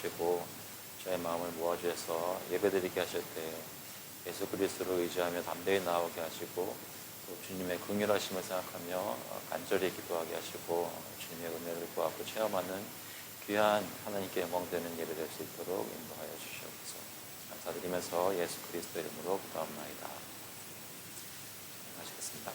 하시고 저의 마음을 모아주셔서 예배드리게 하실 때 예수 그리스도를 의지하며 담대히 나오게 하시고 또 주님의 긍휼하심을 생각하며 간절히 기도하게 하시고 주님의 은혜를 구하고 체험하는 귀한 하나님께 영광되는 예배 될 수 있도록 인도하여 주시옵소서. 감사드리면서 예수 그리스도 이름으로 기도합나이다. 하시겠습니다.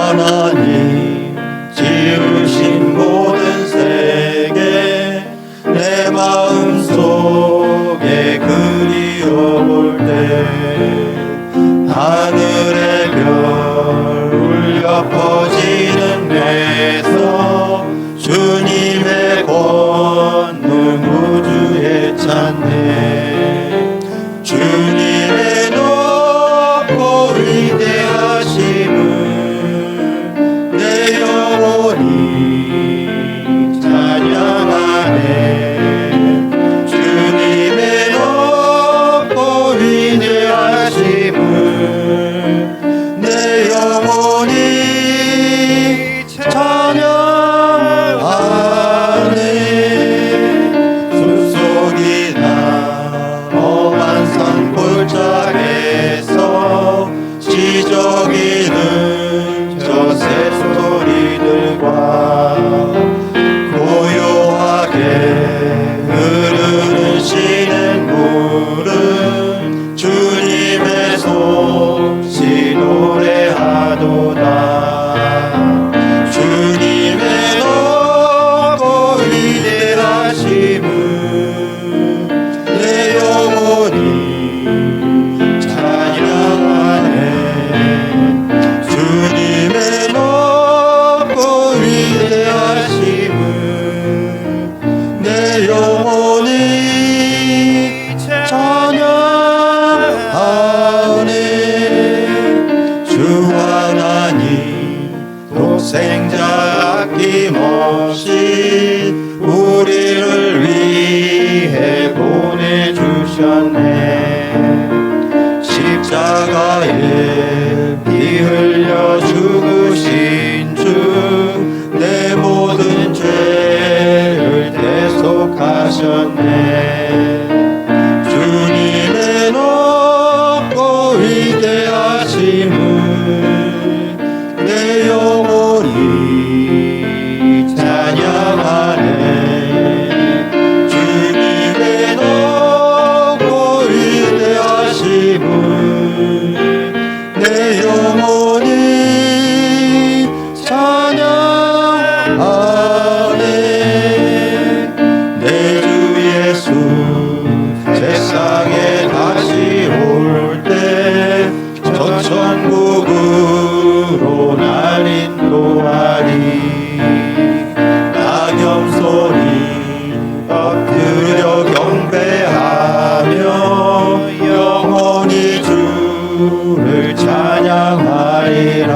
하나님 지으신 모든 세계 내 독생자 아낌없이 우리를 위해 보내주셨네. 십자가에 피 흘려 죽으신 주 내 모든 죄를 대속하셨네. 주님의 높고 위대하심을 내 영혼이 찬양하네. 주님의 높고 위대하심을 내 영혼이 찬양하네. 내 주 예수 세상에 다시 올 때 저 천국으로 날 인도하리. 낙염소리 엎드려 경배하며 영원히 주를 찬양하리라.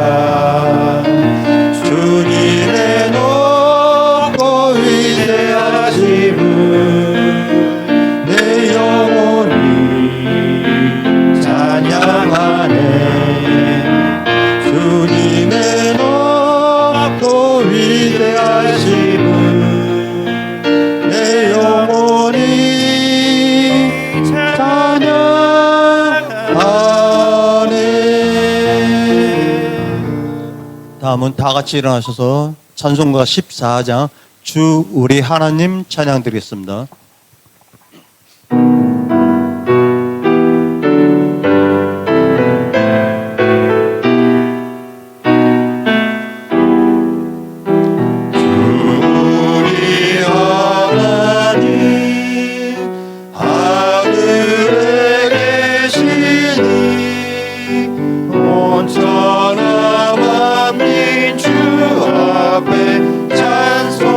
주님의 높고 위대하심을 내 영혼이 찬양하네. 주님의 높고 위대하심을 내 영혼이 찬양하네. 다음은 다 같이 일어나셔서 찬송가 14장 주 우리 하나님 찬양 드리겠습니다. 우리 하나님 하늘에 계시니 온천하 만민 주 앞에 찬송하네.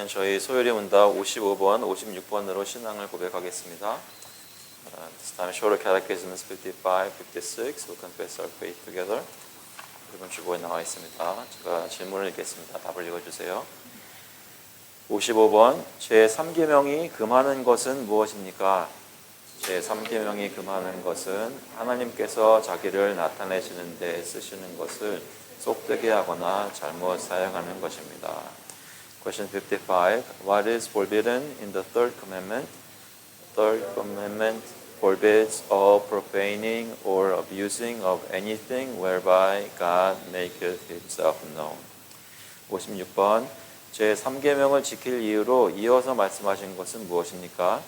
그러면 저희 소율이 문답 55번, 56번으로 신앙을 고백하겠습니다. This time shorter catechisms 55, 56. We'll confess our faith together. 이번 주보에 나와 있습니다. 제가 질문을 읽겠습니다. 답을 읽어주세요. 55번 제3계명이 금하는 것은 무엇입니까? 제3계명이 금하는 것은 하나님께서 자기를 나타내시는 데 쓰시는 것을 속되게 하거나 잘못 사용하는 것입니다. Question 55. What is forbidden in the third commandment? The third commandment forbids all profaning or abusing of anything whereby God maketh himself known. 56번 제3계명을 지킬 이유로 이어서 말씀하신 것은 무엇입니까?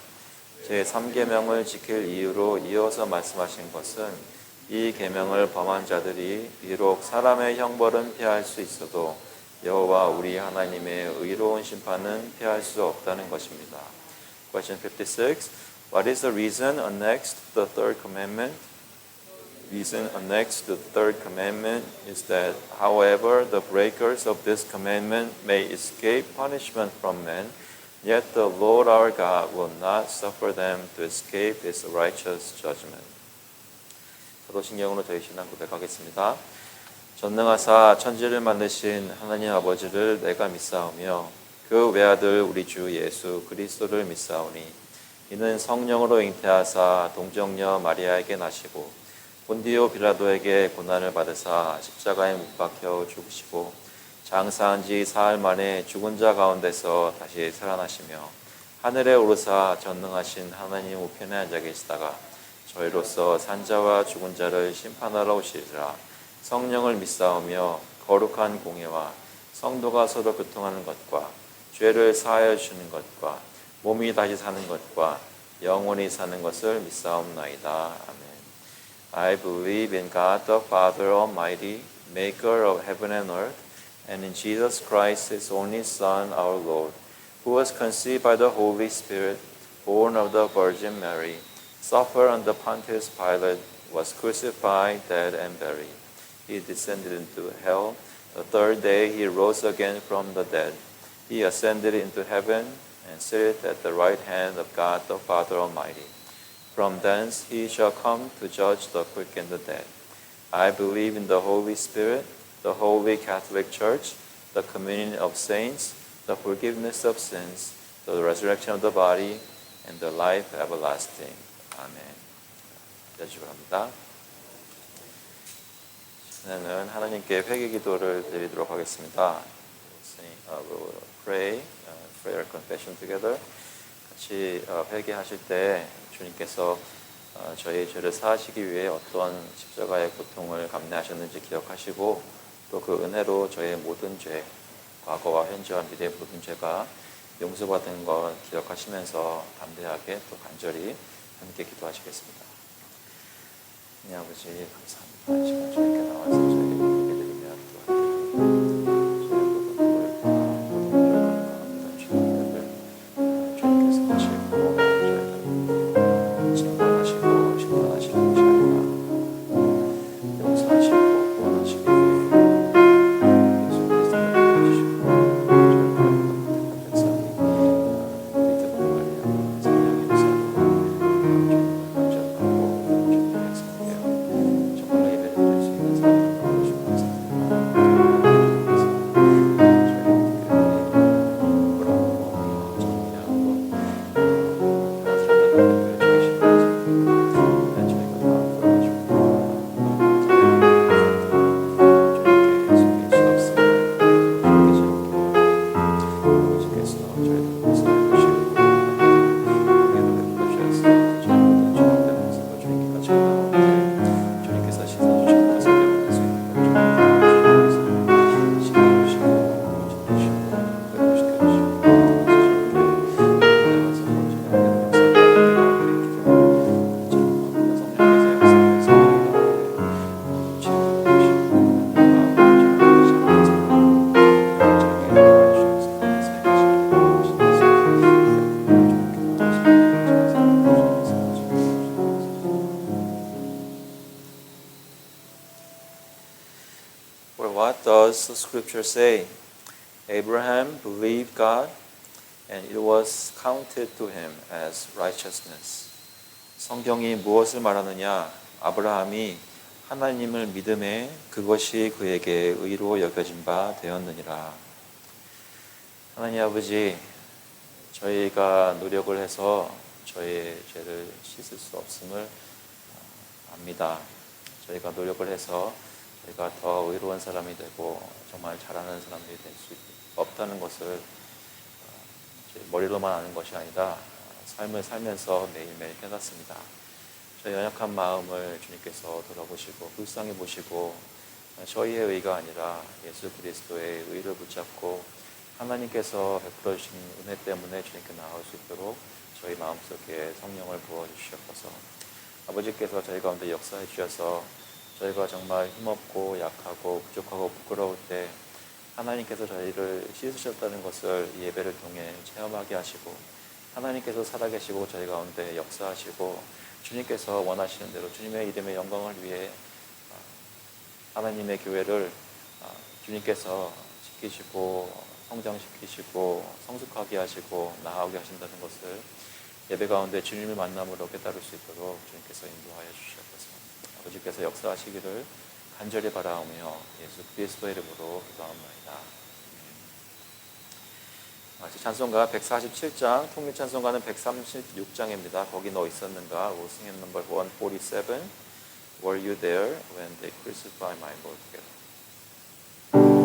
제3계명을 지킬 이유로 이어서 말씀하신 것은 이 계명을 범한 자들이 비록 사람의 형벌은 피할 수 있어도 여호와 우리 하나님의 의로운 심판은 피할 수 없다는 것입니다. Question 56. What is the reason annexed to the third commandment? Reason annexed to the third commandment is that, however, the breakers of this commandment may escape punishment from men, yet the Lord our God will not suffer them to escape his righteous judgment. 사도신경으로 저희 신앙 고백하겠습니다. 전능하사 천지를 만드신 하나님 아버지를 내가 믿사오며 그 외아들 우리 주 예수 그리스도를 믿사오니 이는 성령으로 잉태하사 동정녀 마리아에게 나시고 본디오 빌라도에게 고난을 받으사 십자가에 못 박혀 죽으시고 장사한 지 사흘 만에 죽은 자 가운데서 다시 살아나시며 하늘에 오르사 전능하신 하나님 우편에 앉아 계시다가 저희로서 산자와 죽은 자를 심판하러 오시리라. 성령을 믿사오며 거룩한 공예와 성도가 서로 교통하는 것과 죄를 사하여 주시는 것과 몸이 다시 사는 것과 영원히 사는 것을 믿사옵나이다. 아멘. I believe in God the Father Almighty, maker of heaven and earth, and in Jesus Christ, his only Son, our Lord, who was conceived by the Holy Spirit, born of the Virgin Mary, suffered under Pontius Pilate, was crucified, dead, and buried. He descended into hell. The third day he rose again from the dead. He ascended into heaven and sitteth at the right hand of God the Father Almighty. From thence he shall come to judge the quick and the dead. I believe in the Holy Spirit, the Holy Catholic Church, the communion of saints, the forgiveness of sins, the resurrection of the body, and the life everlasting. 아멘. 기도해 합니다. 저는 하나님께 회개 기도를 드리도록 하겠습니다. We'll pray prayer confession together. 같이 회개하실 때 주님께서 저희 죄를 사하시기 위해 어떤 십자가의 고통을 감내하셨는지 기억하시고 또 그 은혜로 저의 모든 죄, 과거와 현재와 미래의 모든 죄가 용서받은 것 기억하시면서 담대하게 또 간절히 함께 기도하시겠습니다. 하나님 아버지 감사합니다. 이 시간 주님께 나와서 저희에게 예배드리며 기도하옵나이다. For what does the scripture say? Abraham believed God, and it was counted to him as righteousness. 성경이 무엇을 말하느냐? 아브라함이 하나님을 믿음에 그것이 그에게 의로 여겨진 바 되었느니라. 하나님 아버지, 저희가 노력을 해서 저희의 죄를 씻을 수 없음을 압니다. 저희가 노력을 해서 저희가 더 의로운 사람이 되고 정말 잘하는 사람들이 될 수 없다는 것을 머리로만 아는 것이 아니라 삶을 살면서 매일매일 깨닫습니다. 저희 연약한 마음을 주님께서 돌아보시고 불쌍히 보시고 저희의 의가 아니라 예수 그리스도의 의를 붙잡고 하나님께서 베풀어 주신 은혜 때문에 주님께 나아올 수 있도록 저희 마음속에 성령을 부어주시옵소서. 아버지께서 저희 가운데 역사해 주셔서 저희가 정말 힘없고 약하고 부족하고 부끄러울 때 하나님께서 저희를 씻으셨다는 것을 이 예배를 통해 체험하게 하시고 하나님께서 살아계시고 저희 가운데 역사하시고 주님께서 원하시는 대로 주님의 이름의 영광을 위해 하나님의 교회를 주님께서 지키시고 성장시키시고 성숙하게 하시고 나아오게 하신다는 것을 예배 가운데 주님을 만남으로 깨달을 수 있도록 주님께서 인도하여 주시옵소서. 아버지께서 역사하시기를 간절히 바라오며 예수 그리스도의 이름으로 기도합니다. 마치 찬송가 147장, 통일찬송가는 136장입니다. 거기 너 있었는가? We'll sing in number 147. Were you there when they crucified my Lord together? 오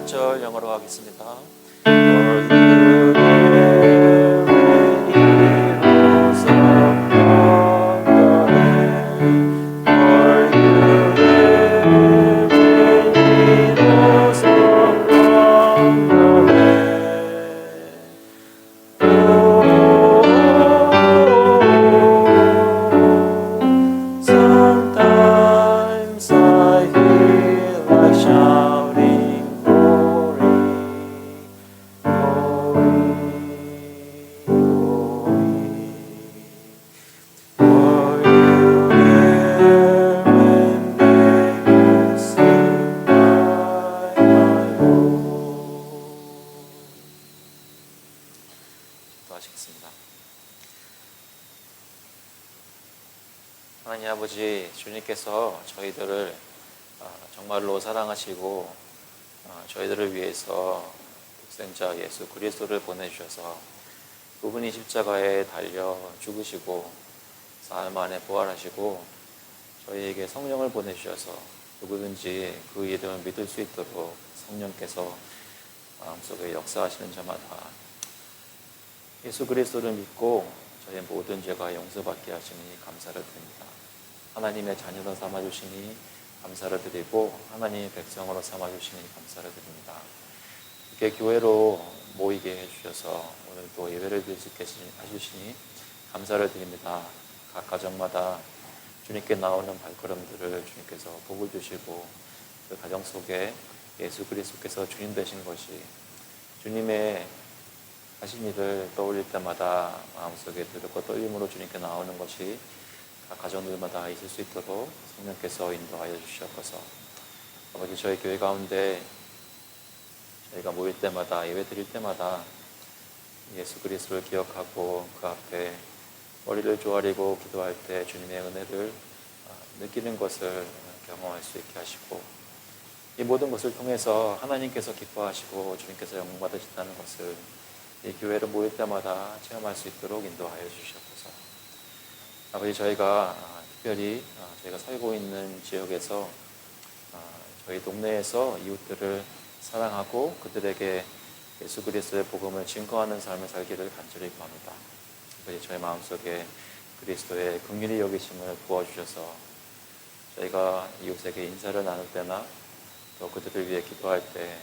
첫 절 영어로 하겠습니다. For you heroes of glory, for you heroes of glory. Sometimes I hear like shouting, glory, glory, glory. For you hear when they sing my Lord. 기도하시겠습니다. 하나님 아버지, 주님께서 저희들을 정말로 사랑하시고 저희들을 위해서 독생자 예수 그리스도를 보내주셔서 그분이 십자가에 달려 죽으시고 사흘 만에 부활하시고 저희에게 성령을 보내주셔서 누구든지 그 이름을 믿을 수 있도록 성령께서 마음속에 역사하시는 자마다 예수 그리스도를 믿고 저의 모든 죄가 용서받게 하시니 감사를 드립니다. 하나님의 자녀로 삼아주시니 감사를 드리고 하나님의 백성으로 삼아주시니 감사를 드립니다. 이렇게 교회로 모이게 해주셔서 오늘도 예배를 드릴 수 있게 해주시니 감사를 드립니다. 각 가정마다 주님께 나오는 발걸음들을 주님께서 복을 주시고 그 가정 속에 예수 그리스도께서 주님 되신 것이 주님의 하신 일을 떠올릴 때마다 마음속에 두렵고 떨림으로 주님께 나오는 것이 각 가정들마다 있을 수 있도록 성령께서 인도하여 주시옵소서. 아버지, 저희 교회 가운데 저희가 모일 때마다 예배 드릴 때마다 예수 그리스도를 기억하고 그 앞에 머리를 조아리고 기도할 때 주님의 은혜를 느끼는 것을 경험할 수 있게 하시고 이 모든 것을 통해서 하나님께서 기뻐하시고 주님께서 영광 받으신다는 것을 이 교회로 모일 때마다 체험할 수 있도록 인도하여 주시옵소서. 아버지, 저희가 특별히 저희가 살고 있는 지역에서 저희 동네에서 이웃들을 사랑하고 그들에게 예수 그리스도의 복음을 증거하는 삶을 살기를 간절히 구합니다. 아버지, 저희 마음속에 그리스도의 긍휼히 여기심을 부어주셔서 저희가 이웃에게 인사를 나눌 때나 또 그들을 위해 기도할 때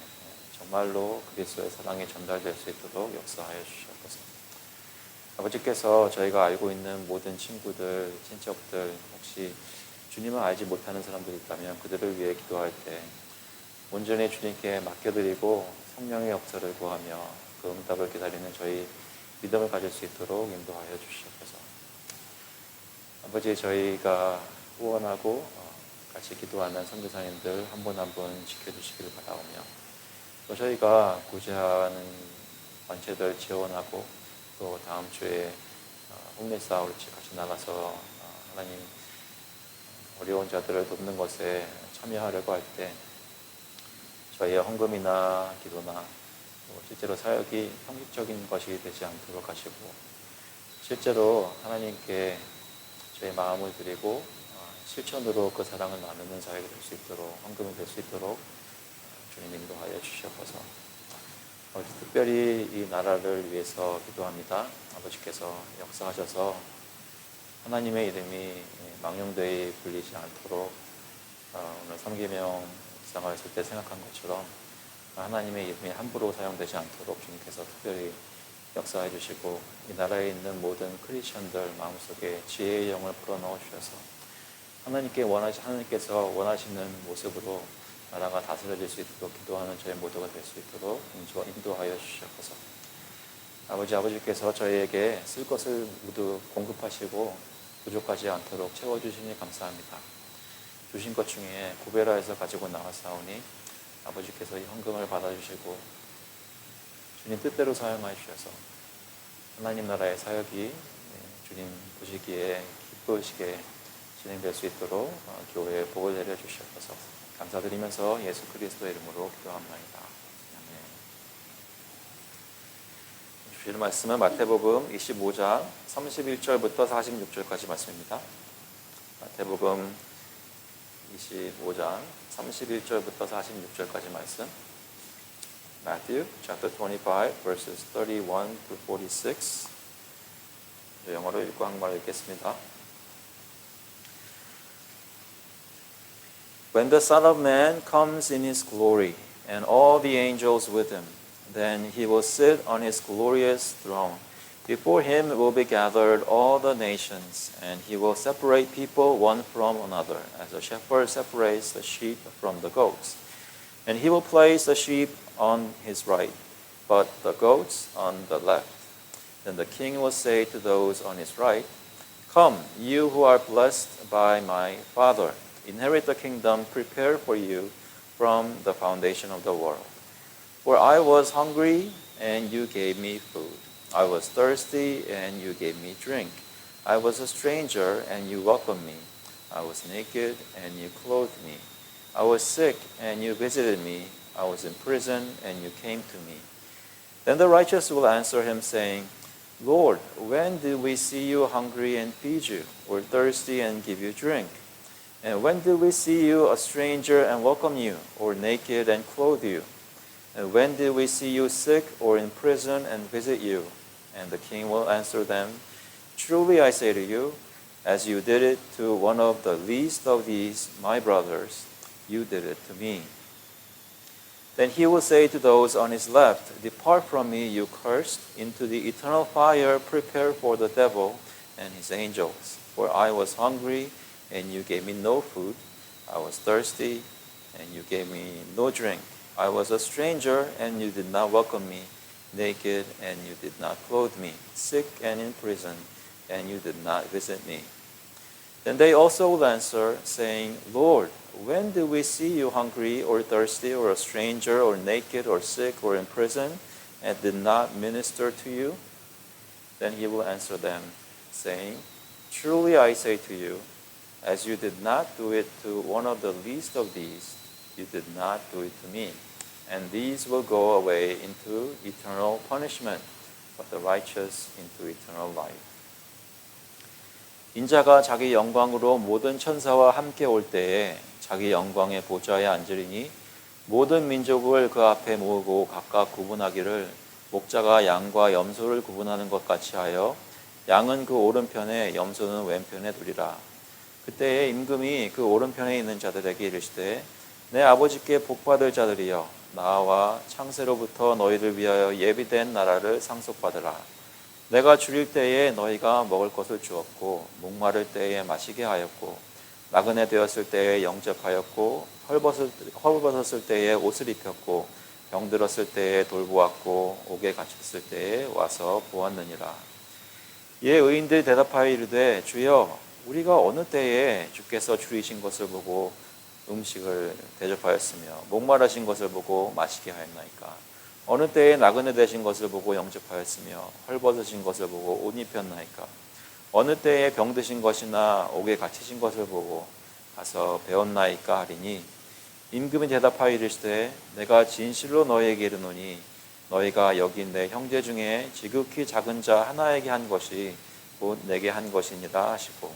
정말로 그리스도의 사랑이 전달될 수 있도록 역사하여 주시옵소서. 아버지께서 저희가 알고 있는 모든 친구들, 친척들 혹시 주님을 알지 못하는 사람들이 있다면 그들을 위해 기도할 때 온전히 주님께 맡겨드리고 성령의 역사를 구하며 그 응답을 기다리는 저희 믿음을 가질 수 있도록 인도하여 주시옵소서. 아버지, 저희가 후원하고 같이 기도하는 선교사님들 한 분 한 분 지켜주시기를 바라오며 또 저희가 구제하는 단체들 지원하고 또 다음 주에 홍례사 우리 같이 나가서 하나님 어려운 자들을 돕는 것에 참여하려고 할 때 저희의 헌금이나 기도나 실제로 사역이 형식적인 것이 되지 않도록 하시고 실제로 하나님께 저희 마음을 드리고 실천으로 그 사랑을 나누는 사역이 될 수 있도록 헌금이 될 수 있도록 주님 인도하여 주시옵소서. 아버지, 특별히 이 나라를 위해서 기도합니다. 아버지께서 역사하셔서 하나님의 이름이 망령되이 불리지 않도록 오늘 3계명 묵상했을 때 생각한 것처럼 하나님의 이름이 함부로 사용되지 않도록 주님께서 특별히 역사해 주시고 이 나라에 있는 모든 크리스천들 마음속에 지혜의 영을 불어넣어 주셔서 하나님께서 원하시는 모습으로 나라가 다스려질 수 있도록 기도하는 저희 모두가 될 수 있도록 인도하여 주시옵소서. 아버지께서 저희에게 쓸 것을 모두 공급하시고 부족하지 않도록 채워주시니 감사합니다. 주신 것 중에 구베라에서 가지고 나왔사오니 아버지께서 이 헌금을 받아주시고 주님 뜻대로 사용하여 주셔서 하나님 나라의 사역이 주님 보시기에 기쁘시게 진행될 수 있도록 교회에 복을 내려 주시옵소서. 감사드리면서 예수 그리스도의 이름으로 기도합니다. 아멘. 주실 말씀은 마태복음 25장 31절부터 46절까지 말씀입니다. 마태복음 25장 31절부터 46절까지 말씀 Matthew chapter 25 verses 31 to 46. 영어로 읽고 한국말로 읽겠습니다. When the Son of Man comes in his glory, and all the angels with him, then he will sit on his glorious throne. Before him will be gathered all the nations, and he will separate people one from another, as a shepherd separates the sheep from the goats. And he will place the sheep on his right, but the goats on the left. Then the king will say to those on his right, Come, you who are blessed by my Father, inherit the kingdom prepared for you from the foundation of the world. For I was hungry, and you gave me food. I was thirsty, and you gave me drink. I was a stranger, and you welcomed me. I was naked, and you clothed me. I was sick, and you visited me. I was in prison, and you came to me. Then the righteous will answer him, saying, Lord, when did we see you hungry and feed you, or thirsty and give you drink? And when did we see you a stranger and welcome you, or naked and clothe you? And when did we see you sick or in prison and visit you? And the king will answer them, Truly I say to you, as you did it to one of the least of these, my brothers, you did it to me. Then he will say to those on his left, Depart from me, you cursed, into the eternal fire prepared for the devil and his angels. For I was hungry, and you gave me no food. I was thirsty, and you gave me no drink. I was a stranger, and you did not welcome me, naked, and you did not clothe me, sick and in prison, and you did not visit me. Then they also will answer, saying, Lord, when did we see you hungry or thirsty or a stranger or naked or sick or in prison and did not minister to you? Then he will answer them, saying, Truly I say to you, as you did not do it to one of the least of these, you did not do it to me. And these will go away into eternal punishment, but the righteous into eternal life. 인자가 자기 영광으로 모든 천사와 함께 올 때에 자기 영광의 보좌에 앉으리니 모든 민족을 그 앞에 모으고 각각 구분하기를 목자가 양과 염소를 구분하는 것 같이 하여 양은 그 오른편에 염소는 왼편에 두리라. 그때에 임금이 그 오른편에 있는 자들에게 이르시되 내 아버지께 복받을 자들이여 나와 창세로부터 너희를 위하여 예비된 나라를 상속받으라. 내가 줄일 때에 너희가 먹을 것을 주었고 목마를 때에 마시게 하였고 나그네 되었을 때에 영접하였고 헐벗었을 때에 옷을 입혔고 병들었을 때에 돌보았고 옥에 갇혔을 때에 와서 보았느니라. 이에 의인들이 대답하여 이르되 주여 우리가 어느 때에 주께서 줄이신 것을 보고 음식을 대접하였으며 목마르신 것을 보고 마시게 하였나이까? 어느 때에 나그네 되신 것을 보고 영접하였으며 헐벗으신 것을 보고 옷 입혔나이까? 어느 때에 병드신 것이나 옥에 갇히신 것을 보고 가서 배웠나이까 하리니 임금이 대답하여 이르시되 내가 진실로 너희에게 이르노니 너희가 여기 내 형제 중에 지극히 작은 자 하나에게 한 것이 곧 내게 한 것이니라 하시고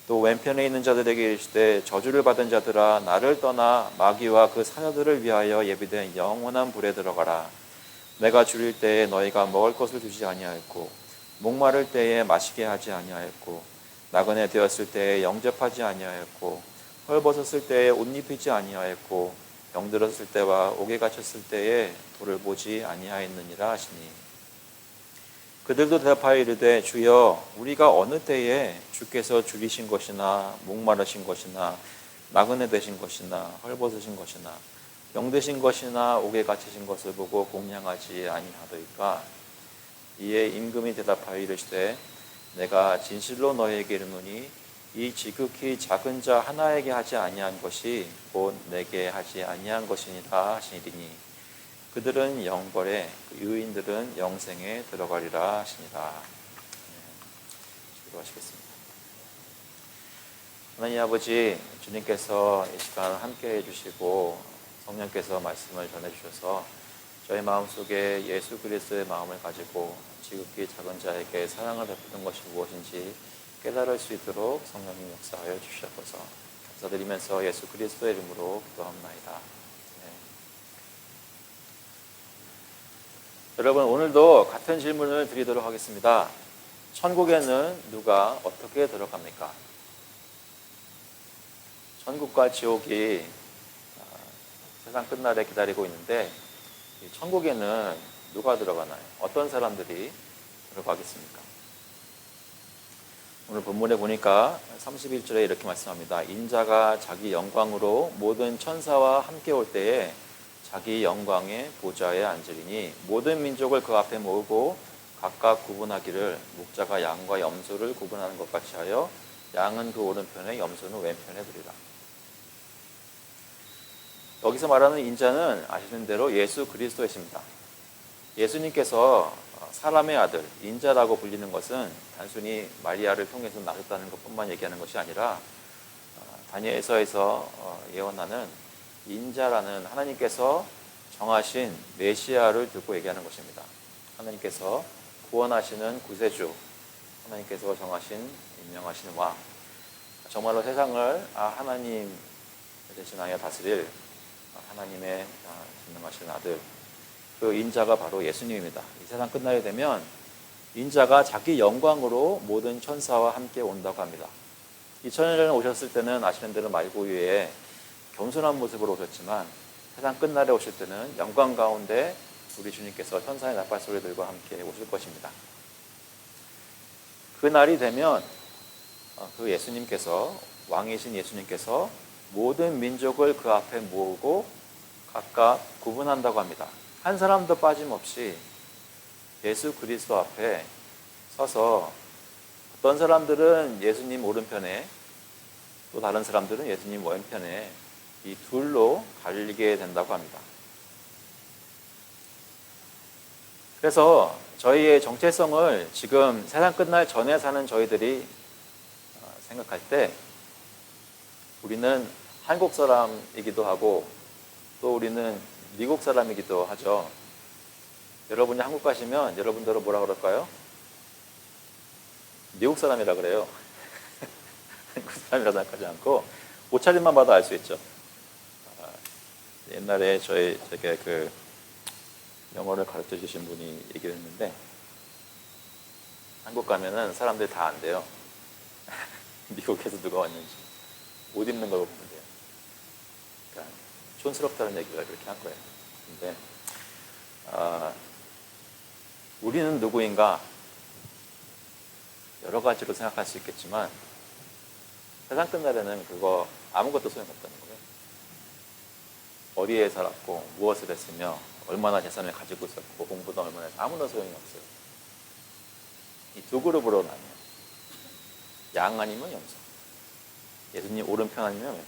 또 왼편에 있는 자들에게 이르시되 저주를 받은 자들아 나를 떠나 마귀와 그 사녀들을 위하여 예비된 영원한 불에 들어가라. 내가 줄일 때에 너희가 먹을 것을 주지 아니하였고 목마를 때에 마시게 하지 아니하였고 나그네 되었을 때에 영접하지 아니하였고 헐벗었을 때에 옷 입히지 아니하였고 병들었을 때와 옥에 갇혔을 때에 돌을 보지 아니하였느니라 하시니 그들도 대답하여 이르되 주여 우리가 어느 때에 주께서 줄이신 것이나 목마르신 것이나 나그네 되신 것이나 헐벗으신 것이나 병드신 것이나 옥에 갇히신 것을 보고 공양하지 아니하더이까? 이에 임금이 대답하여 이르시되 내가 진실로 너희에게 이르노니 이 지극히 작은 자 하나에게 하지 아니한 것이 곧 내게 하지 아니한 것이니라 하시니니 그들은 영벌에 의인들은 영생에 들어가리라 하시니라. 기도하시겠습니다. 하나님 아버지 주님께서 이 시간을 함께해 주시고 성령께서 말씀을 전해주셔서 저희 마음속에 예수 그리스도의 마음을 가지고 지극히 작은 자에게 사랑을 베푸는 것이 무엇인지 깨달을 수 있도록 성령님 역사하여 주시옵소서. 감사드리면서 예수 그리스도의 이름으로 기도합나이다. 여러분, 오늘도 같은 질문을 드리도록 하겠습니다. 천국에는 누가 어떻게 들어갑니까? 천국과 지옥이 세상 끝날에 기다리고 있는데, 이 천국에는 누가 들어가나요? 어떤 사람들이 들어가겠습니까? 오늘 본문에 보니까 31절에 이렇게 말씀합니다. 인자가 자기 영광으로 모든 천사와 함께 올 때에 자기 영광의 보좌에 앉으리니 모든 민족을 그 앞에 모으고 각각 구분하기를 목자가 양과 염소를 구분하는 것 같이 하여 양은 그 오른편에 염소는 왼편에 두리라. 여기서 말하는 인자는 아시는 대로 예수 그리스도이십니다. 예수님께서 사람의 아들, 인자라고 불리는 것은 단순히 마리아를 통해서 나셨다는 것뿐만 얘기하는 것이 아니라 다니엘서에서 예언하는 인자라는 하나님께서 정하신 메시아를 두고 얘기하는 것입니다. 하나님께서 구원하시는 구세주, 하나님께서 정하신 임명하신 왕, 정말로 세상을 하나님 대신하여 다스릴 하나님의 임명하신 아들, 그 인자가 바로 예수님입니다. 이 세상 끝나게 되면 인자가 자기 영광으로 모든 천사와 함께 온다고 합니다. 2000년 전에 오셨을 때는 아시는 대로 말구 위에 겸손한 모습으로 오셨지만 세상 끝날에 오실 때는 영광 가운데 우리 주님께서 천사의 나팔 소리들과 함께 오실 것입니다. 그 날이 되면 그 예수님께서, 왕이신 예수님께서 모든 민족을 그 앞에 모으고 각각 구분한다고 합니다. 한 사람도 빠짐없이 예수 그리스도 앞에 서서 어떤 사람들은 예수님 오른편에, 또 다른 사람들은 예수님 왼편에 이 둘로 갈리게 된다고 합니다. 그래서 저희의 정체성을 지금 세상 끝날 전에 사는 저희들이 생각할 때 우리는 한국 사람이기도 하고 또 우리는 미국 사람이기도 하죠. 여러분이 한국 가시면 여러분들은 뭐라 그럴까요? 미국 사람이라 그래요. 한국 사람이라 생각하지 않고 옷차림만 봐도 알 수 있죠. 옛날에 제게 그 영어를 가르쳐 주신 분이 얘기를 했는데, 한국 가면은 사람들이 다 안 돼요. 미국에서 누가 왔는지 옷 입는 걸 보면 돼요. 그러니까 촌스럽다는 얘기가 그렇게 한 거예요. 근데 우리는 누구인가 여러 가지로 생각할 수 있겠지만 세상 끝날에는 그거 아무것도 소용없다는 거예요. 어디에 살았고 무엇을 했으며 얼마나 재산을 가지고 있었고 공부도 얼마나 했고 아무런 소용이 없어요. 이 두 그룹으로 나뉘어요. 양 아니면 염소, 예수님 오른편 아니면 왼편,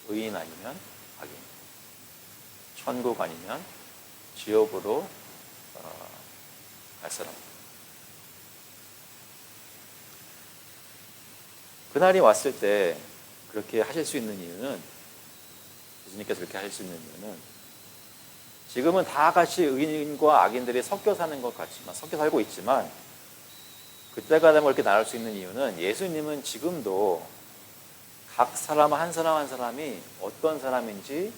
의인 아니면 악인, 천국 아니면 지옥으로 갈 사람. 그날이 왔을 때 그렇게 하실 수 있는 이유는, 예수님께서 그렇게 하실 수 있는 이유는, 지금은 다 같이 의인과 악인들이 섞여 사는 것 같지만, 섞여 살고 있지만, 그때가 되면 이렇게 나눌 수 있는 이유는 예수님은 지금도 각 사람 한 사람 한 사람이 어떤 사람인지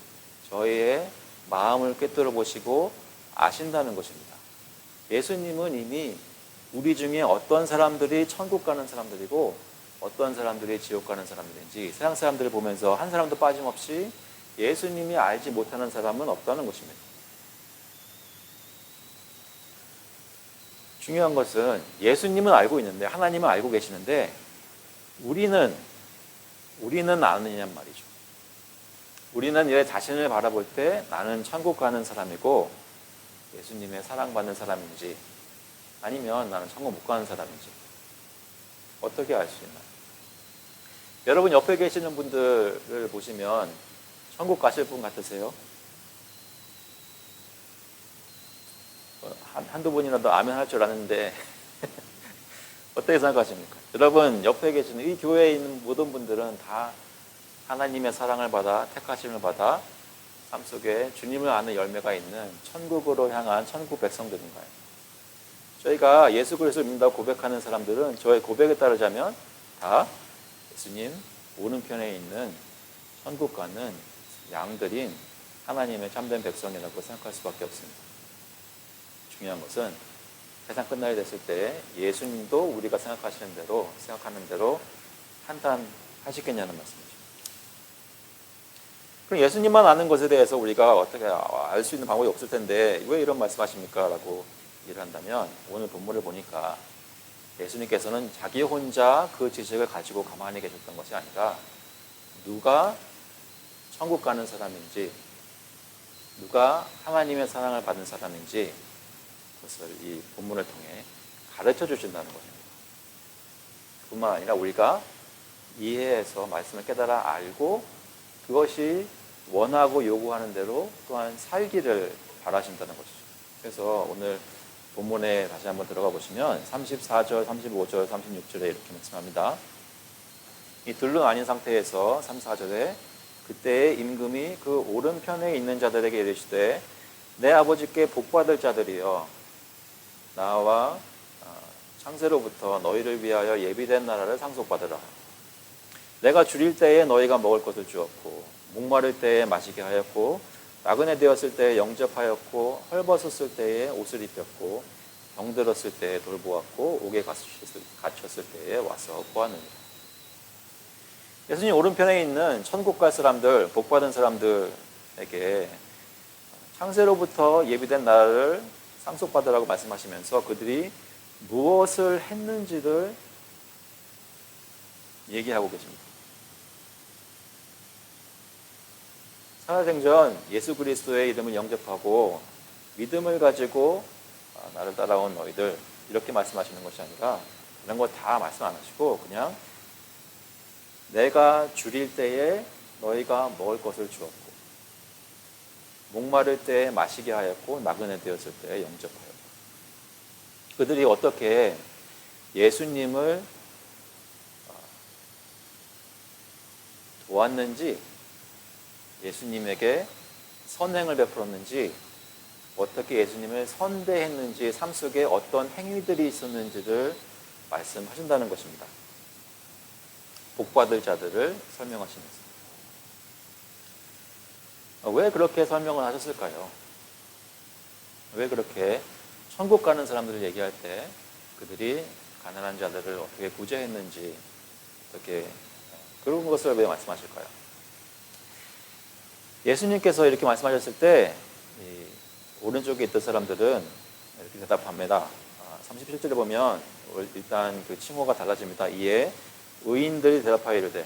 저희의 마음을 꿰뚫어 보시고 아신다는 것입니다. 예수님은 이미 우리 중에 어떤 사람들이 천국 가는 사람들이고 어떤 사람들이 지옥 가는 사람들인지 세상 사람들을 보면서 한 사람도 빠짐없이 예수님이 알지 못하는 사람은 없다는 것입니다. 중요한 것은 예수님은 알고 있는데, 하나님은 알고 계시는데 우리는 아느냐는 말이죠. 우리는 내 자신을 바라볼 때 나는 천국 가는 사람이고 예수님의 사랑받는 사람인지 아니면 나는 천국 못 가는 사람인지 어떻게 알 수 있나요? 여러분 옆에 계시는 분들을 보시면 천국 가실 분 같으세요? 한두 분이라도 아멘 할 줄 아는데 어떻게 생각하십니까? 여러분 옆에 계시는 이 교회에 있는 모든 분들은 다 하나님의 사랑을 받아 택하심을 받아 삶 속에 주님을 아는 열매가 있는 천국으로 향한 천국 백성들인가요? 저희가 예수 그리스도를 믿는다고 고백하는 사람들은 저의 고백에 따르자면 다 예수님 오른편에 있는 천국 가는 양들인 하나님의 참된 백성이라고 생각할 수밖에 없습니다. 중요한 것은 세상 끝날이 됐을 때 예수님도 우리가 생각하는 대로 판단하시겠냐는 말씀이죠. 그럼 예수님만 아는 것에 대해서 우리가 어떻게 알 수 있는 방법이 없을 텐데 왜 이런 말씀하십니까? 라고 일을 한다면 오늘 본문을 보니까 예수님께서는 자기 혼자 그 지식을 가지고 가만히 계셨던 것이 아니라 누가 천국 가는 사람인지 누가 하나님의 사랑을 받은 사람인지 그것을 이 본문을 통해 가르쳐 주신다는 것입니다. 뿐만 아니라 우리가 이해해서 말씀을 깨달아 알고 그것이 원하고 요구하는 대로 또한 살기를 바라신다는 것이죠. 그래서 오늘 본문에 다시 한번 들어가 보시면 34절, 35절, 36절에 이렇게 말씀합니다. 이 둘로 나뉜 상태에서 34절에 그때의 임금이 그 오른편에 있는 자들에게 이르시되 내 아버지께 복받을 자들이여 나와 창세로부터 너희를 위하여 예비된 나라를 상속받으라. 내가 줄일 때에 너희가 먹을 것을 주었고 목마를 때에 마시게 하였고 나그네 되었을 때에 영접하였고 헐벗었을 때에 옷을 입혔고 병들었을 때에 돌보았고 옥에 갇혔을 때에 와서 보았느니라. 예수님 오른편에 있는 천국 갈 사람들, 복받은 사람들에게 창세로부터 예비된 나라를 상속받으라고 말씀하시면서 그들이 무엇을 했는지를 얘기하고 계십니다. 살아생전 예수 그리스도의 이름을 영접하고 믿음을 가지고 나를 따라온 너희들 이렇게 말씀하시는 것이 아니라 그런 거 다 말씀 안 하시고 그냥 내가 줄일 때에 너희가 먹을 것을 주었고 목마를 때에 마시게 하였고 나그네 되었을 때에 영접하였고 그들이 어떻게 예수님을 도왔는지 예수님에게 선행을 베풀었는지 어떻게 예수님을 선대했는지 삶 속에 어떤 행위들이 있었는지를 말씀하신다는 것입니다. 복받을 자들을 설명하시면서 왜 그렇게 설명을 하셨을까요? 왜 그렇게 천국 가는 사람들을 얘기할 때 그들이 가난한 자들을 어떻게 구제했는지 어떻게 그런 것을 왜 말씀하실까요? 예수님께서 이렇게 말씀하셨을 때 오른쪽에 있던 사람들은 이렇게 대답합니다. 37절에 보면 일단 그 칭호가 달라집니다. 이에 의인들이 대답하여 이르되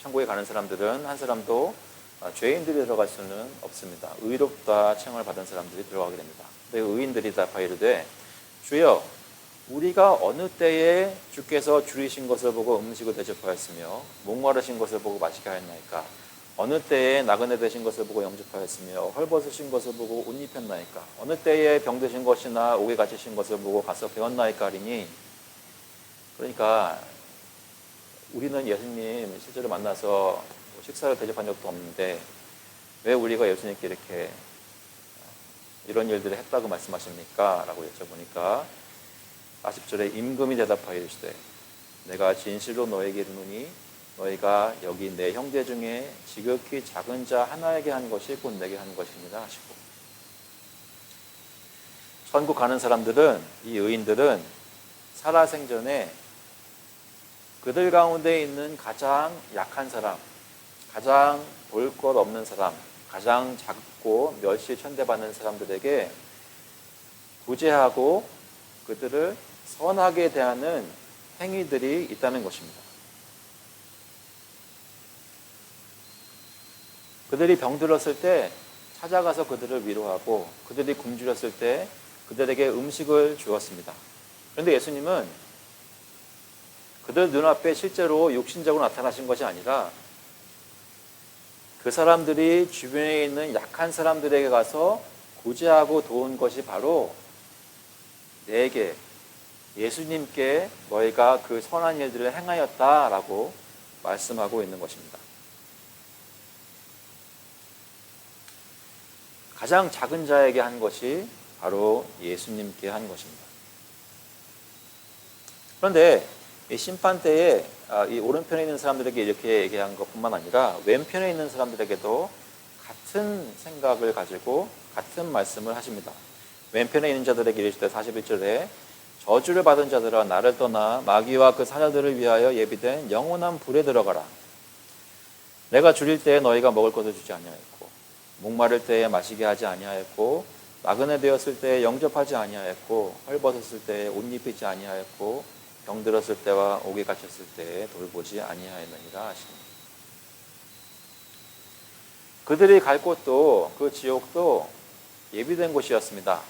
천국에 가는 사람들은 한 사람도 죄인들이 들어갈 수는 없습니다. 의롭다 칭을 받은 사람들이 들어가게 됩니다. 근데 의인들이 대답하여 이르되 주여 우리가 어느 때에 주께서 줄이신 것을 보고 음식을 대접하였으며 목마르신 것을 보고 마시게 하였나이까 어느 때에 나그네 되신 것을 보고 영접하였으며 헐벗으신 것을 보고 옷 입혔나이까 어느 때에 병드신 것이나 옥에 갇히신 것을 보고 가서 배웠나이까 하리니 그러니까 우리는 예수님 실제로 만나서 식사를 대접한 적도 없는데 왜 우리가 예수님께 이렇게 이런 일들을 했다고 말씀하십니까? 라고 여쭤보니까 40절에 임금이 대답하여 이르시되 내가 진실로 너에게 이르노니 너희가 여기 내 형제 중에 지극히 작은 자 하나에게 한 것이 곧 내게 한 것입니다 하시고 천국 가는 사람들은 이 의인들은 살아생전에 그들 가운데 있는 가장 약한 사람 가장 볼 것 없는 사람 가장 작고 멸시 천대받는 사람들에게 구제하고 그들을 선하게 대하는 행위들이 있다는 것입니다. 그들이 병들었을 때 찾아가서 그들을 위로하고 그들이 굶주렸을 때 그들에게 음식을 주었습니다. 그런데 예수님은 그들 눈앞에 실제로 육신적으로 나타나신 것이 아니라 그 사람들이 주변에 있는 약한 사람들에게 가서 구제하고 도운 것이 바로 내게 예수님께 너희가 그 선한 일들을 행하였다라고 말씀하고 있는 것입니다. 가장 작은 자에게 한 것이 바로 예수님께 한 것입니다. 그런데 이 심판 때에 이 오른편에 있는 사람들에게 이렇게 얘기한 것뿐만 아니라 왼편에 있는 사람들에게도 같은 생각을 가지고 같은 말씀을 하십니다. 왼편에 있는 자들에게 이르시되 41절에 저주를 받은 자들아 나를 떠나 마귀와 그 사자들을 위하여 예비된 영원한 불에 들어가라. 내가 줄일 때에 너희가 먹을 것을 주지 아니하였고 목마를 때에 마시게 하지 아니하였고 나그네 되었을 때에 영접하지 아니하였고 헐벗었을 때에 옷 입히지 아니하였고 병들었을 때와 옥에 갇혔을 때에 돌보지 아니하였느니라 하시니. 그들이 갈 곳도 그 지옥도 예비된 곳이었습니다.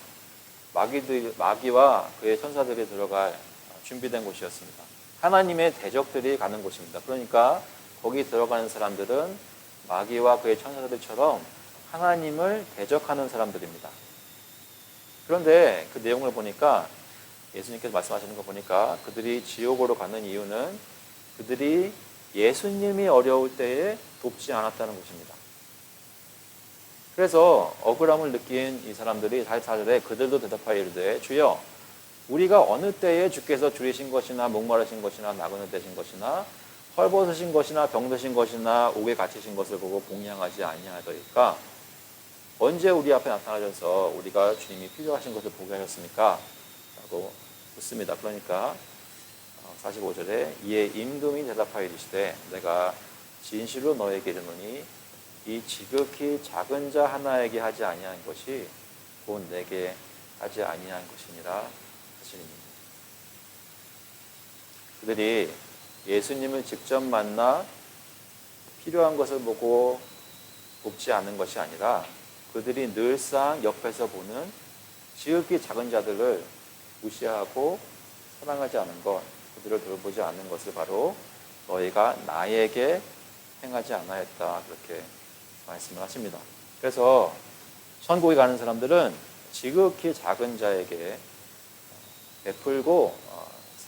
마귀와 그의 천사들이 들어갈 준비된 곳이었습니다. 하나님의 대적들이 가는 곳입니다. 그러니까 거기 들어가는 사람들은 마귀와 그의 천사들처럼 하나님을 대적하는 사람들입니다. 그런데 그 내용을 보니까 예수님께서 말씀하시는 거 보니까 그들이 지옥으로 가는 이유는 그들이 예수님이 어려울 때에 돕지 않았다는 것입니다. 그래서 억울함을 느낀 이 사람들이 44절에 그들도 대답하여 이르되 주여 우리가 어느 때에 주께서 줄이신 것이나 목마르신 것이나 나그네 되신 것이나 헐벗으신 것이나 병드신 것이나 옥에 갇히신 것을 보고 봉양하지 아니하더이까 언제 우리 앞에 나타나셔서 우리가 주님이 필요하신 것을 보게 하셨습니까? 라고 묻습니다. 그러니까 45절에 이에 임금이 대답하여 이르시되 내가 진실로 너에게 이르노니 이 지극히 작은 자 하나에게 하지 아니한 것이 곧 내게 하지 아니한 것이니라 하시니라. 그들이 예수님을 직접 만나 필요한 것을 보고 돕지 않은 것이 아니라 그들이 늘상 옆에서 보는 지극히 작은 자들을 무시하고 사랑하지 않은 것, 그들을 돌보지 않는 것을 바로 너희가 나에게 행하지 않았다 그렇게 말씀을 하십니다. 그래서 천국에 가는 사람들은 지극히 작은 자에게 베풀고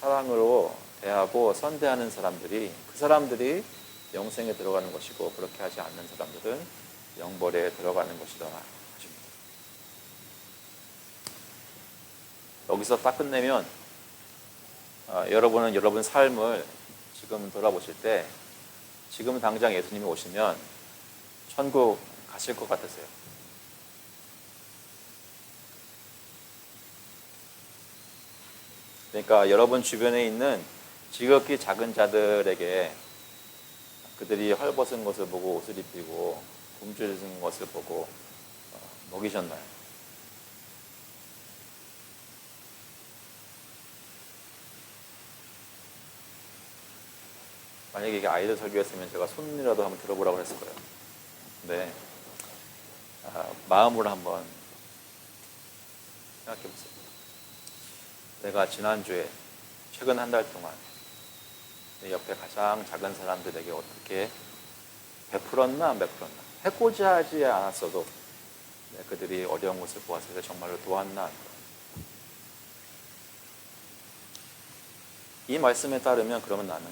사랑으로 대하고 선대하는 사람들이 그 사람들이 영생에 들어가는 것이고 그렇게 하지 않는 사람들은 영벌에 들어가는 것이다 하십니다. 여기서 딱 끝내면 여러분은 여러분 삶을 지금 돌아보실 때 지금 당장 예수님이 오시면 천국 가실 것 같으세요? 그러니까 여러분 주변에 있는 지극히 작은 자들에게 그들이 헐벗은 것을 보고 옷을 입히고 굶주린 것을 보고 먹이셨나요? 만약에 이게 아이들 설교였으면 제가 손이라도 한번 들어보라고 했을 거예요. 네, 마음으로 한번 생각해 보세요. 내가 지난주에 최근 한 달 동안 내 옆에 가장 작은 사람들에게 어떻게 베풀었나 안 베풀었나 해코지 하지 않았어도 그들이 어려운 것을 보았을 때 정말로 도왔나 안 도왔나. 이 말씀에 따르면 그러면 나는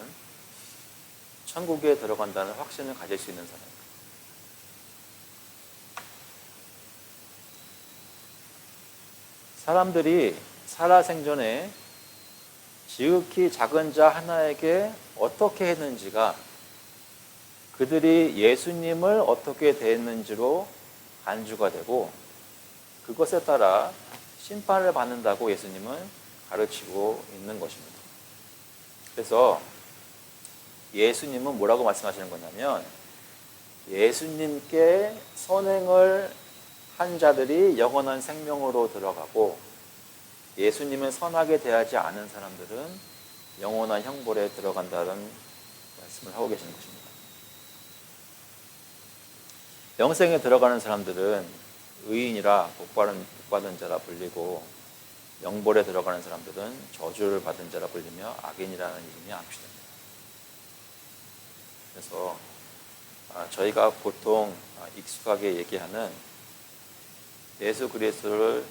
천국에 들어간다는 확신을 가질 수 있는 사람입니다. 사람들이 살아생전에 지극히 작은 자 하나에게 어떻게 했는지가 그들이 예수님을 어떻게 대했는지로 간주가 되고 그것에 따라 심판을 받는다고 예수님은 가르치고 있는 것입니다. 그래서 예수님은 뭐라고 말씀하시는 거냐면 예수님께 선행을 한 자들이 영원한 생명으로 들어가고 예수님을 선하게 대하지 않은 사람들은 영원한 형벌에 들어간다는 말씀을 하고 계시는 것입니다. 영생에 들어가는 사람들은 의인이라 복받은 자라 불리고 영벌에 들어가는 사람들은 저주를 받은 자라 불리며 악인이라는 이름이 암시됩니다. 그래서 저희가 보통 익숙하게 얘기하는 예수 그리스도를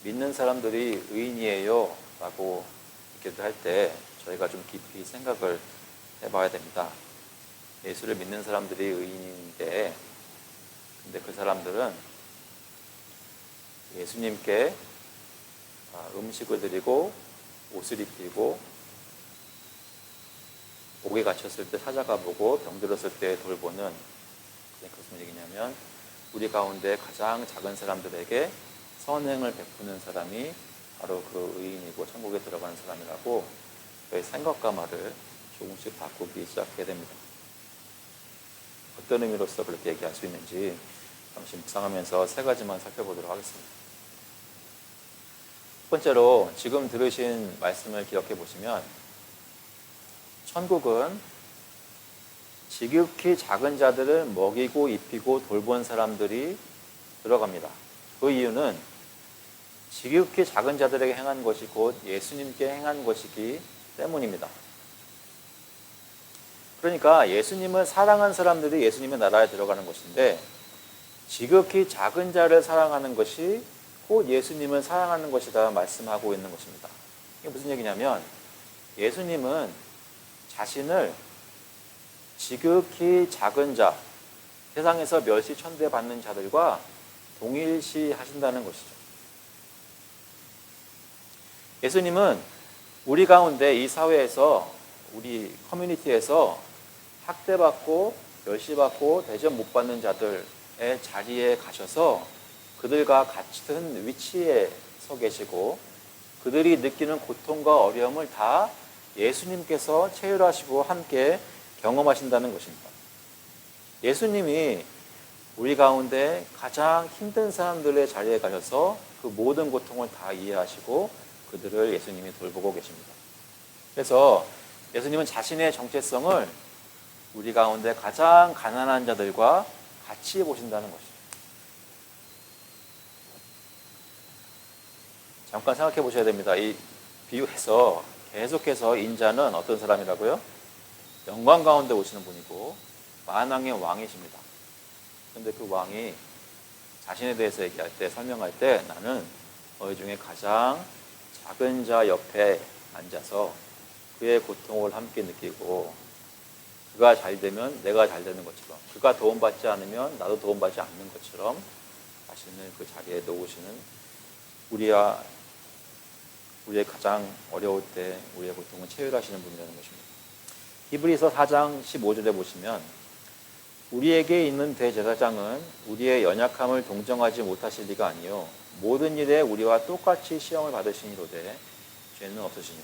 믿는 사람들이 의인이에요 라고 얘기를 할 때 저희가 좀 깊이 생각을 해봐야 됩니다. 예수를 믿는 사람들이 의인인데 근데 그 사람들은 예수님께 음식을 드리고 옷을 입히고 옥에 갇혔을 때 찾아가 보고 병들었을 때 돌보는 그게 무슨 얘기냐면 우리 가운데 가장 작은 사람들에게 선행을 베푸는 사람이 바로 그 의인이고 천국에 들어가는 사람이라고 저의 생각과 말을 조금씩 바꾸기 시작하게 됩니다. 어떤 의미로서 그렇게 얘기할 수 있는지 잠시 묵상하면서 세 가지만 살펴보도록 하겠습니다. 첫 번째로 지금 들으신 말씀을 기억해 보시면 천국은 지극히 작은 자들을 먹이고 입히고 돌본 사람들이 들어갑니다. 그 이유는 지극히 작은 자들에게 행한 것이 곧 예수님께 행한 것이기 때문입니다. 그러니까 예수님을 사랑한 사람들이 예수님의 나라에 들어가는 것인데 지극히 작은 자를 사랑하는 것이 곧 예수님을 사랑하는 것이다 말씀하고 있는 것입니다. 이게 무슨 얘기냐면 예수님은 자신을 지극히 작은 자, 세상에서 멸시 천대받는 자들과 동일시 하신다는 것이죠. 예수님은 우리 가운데 이 사회에서 우리 커뮤니티에서 학대받고 멸시받고 대접 못 받는 자들의 자리에 가셔서 그들과 같은 위치에 서 계시고 그들이 느끼는 고통과 어려움을 다 예수님께서 체휼하시고 함께 경험하신다는 것입니다. 예수님이 우리 가운데 가장 힘든 사람들의 자리에 가셔서 그 모든 고통을 다 이해하시고 그들을 예수님이 돌보고 계십니다. 그래서 예수님은 자신의 정체성을 우리 가운데 가장 가난한 자들과 같이 보신다는 것이죠. 잠깐 생각해 보셔야 됩니다. 이 비유에서 계속해서 인자는 어떤 사람이라고요? 영광 가운데 오시는 분이고 만왕의 왕이십니다. 그런데 그 왕이 자신에 대해서 얘기할 때, 설명할 때 나는 너희 중에 가장 작은 자 옆에 앉아서 그의 고통을 함께 느끼고 그가 잘 되면 내가 잘 되는 것처럼 그가 도움받지 않으면 나도 도움받지 않는 것처럼 자신을 그 자리에 놓으시는 우리의 가장 어려울 때 우리의 고통을 체휼하시는 분이라는 것입니다. 히브리서 4장 15절에 보시면 우리에게 있는 대제사장은 우리의 연약함을 동정하지 못하실 리가 아니요 모든 일에 우리와 똑같이 시험을 받으시니로되 죄는 없으시니.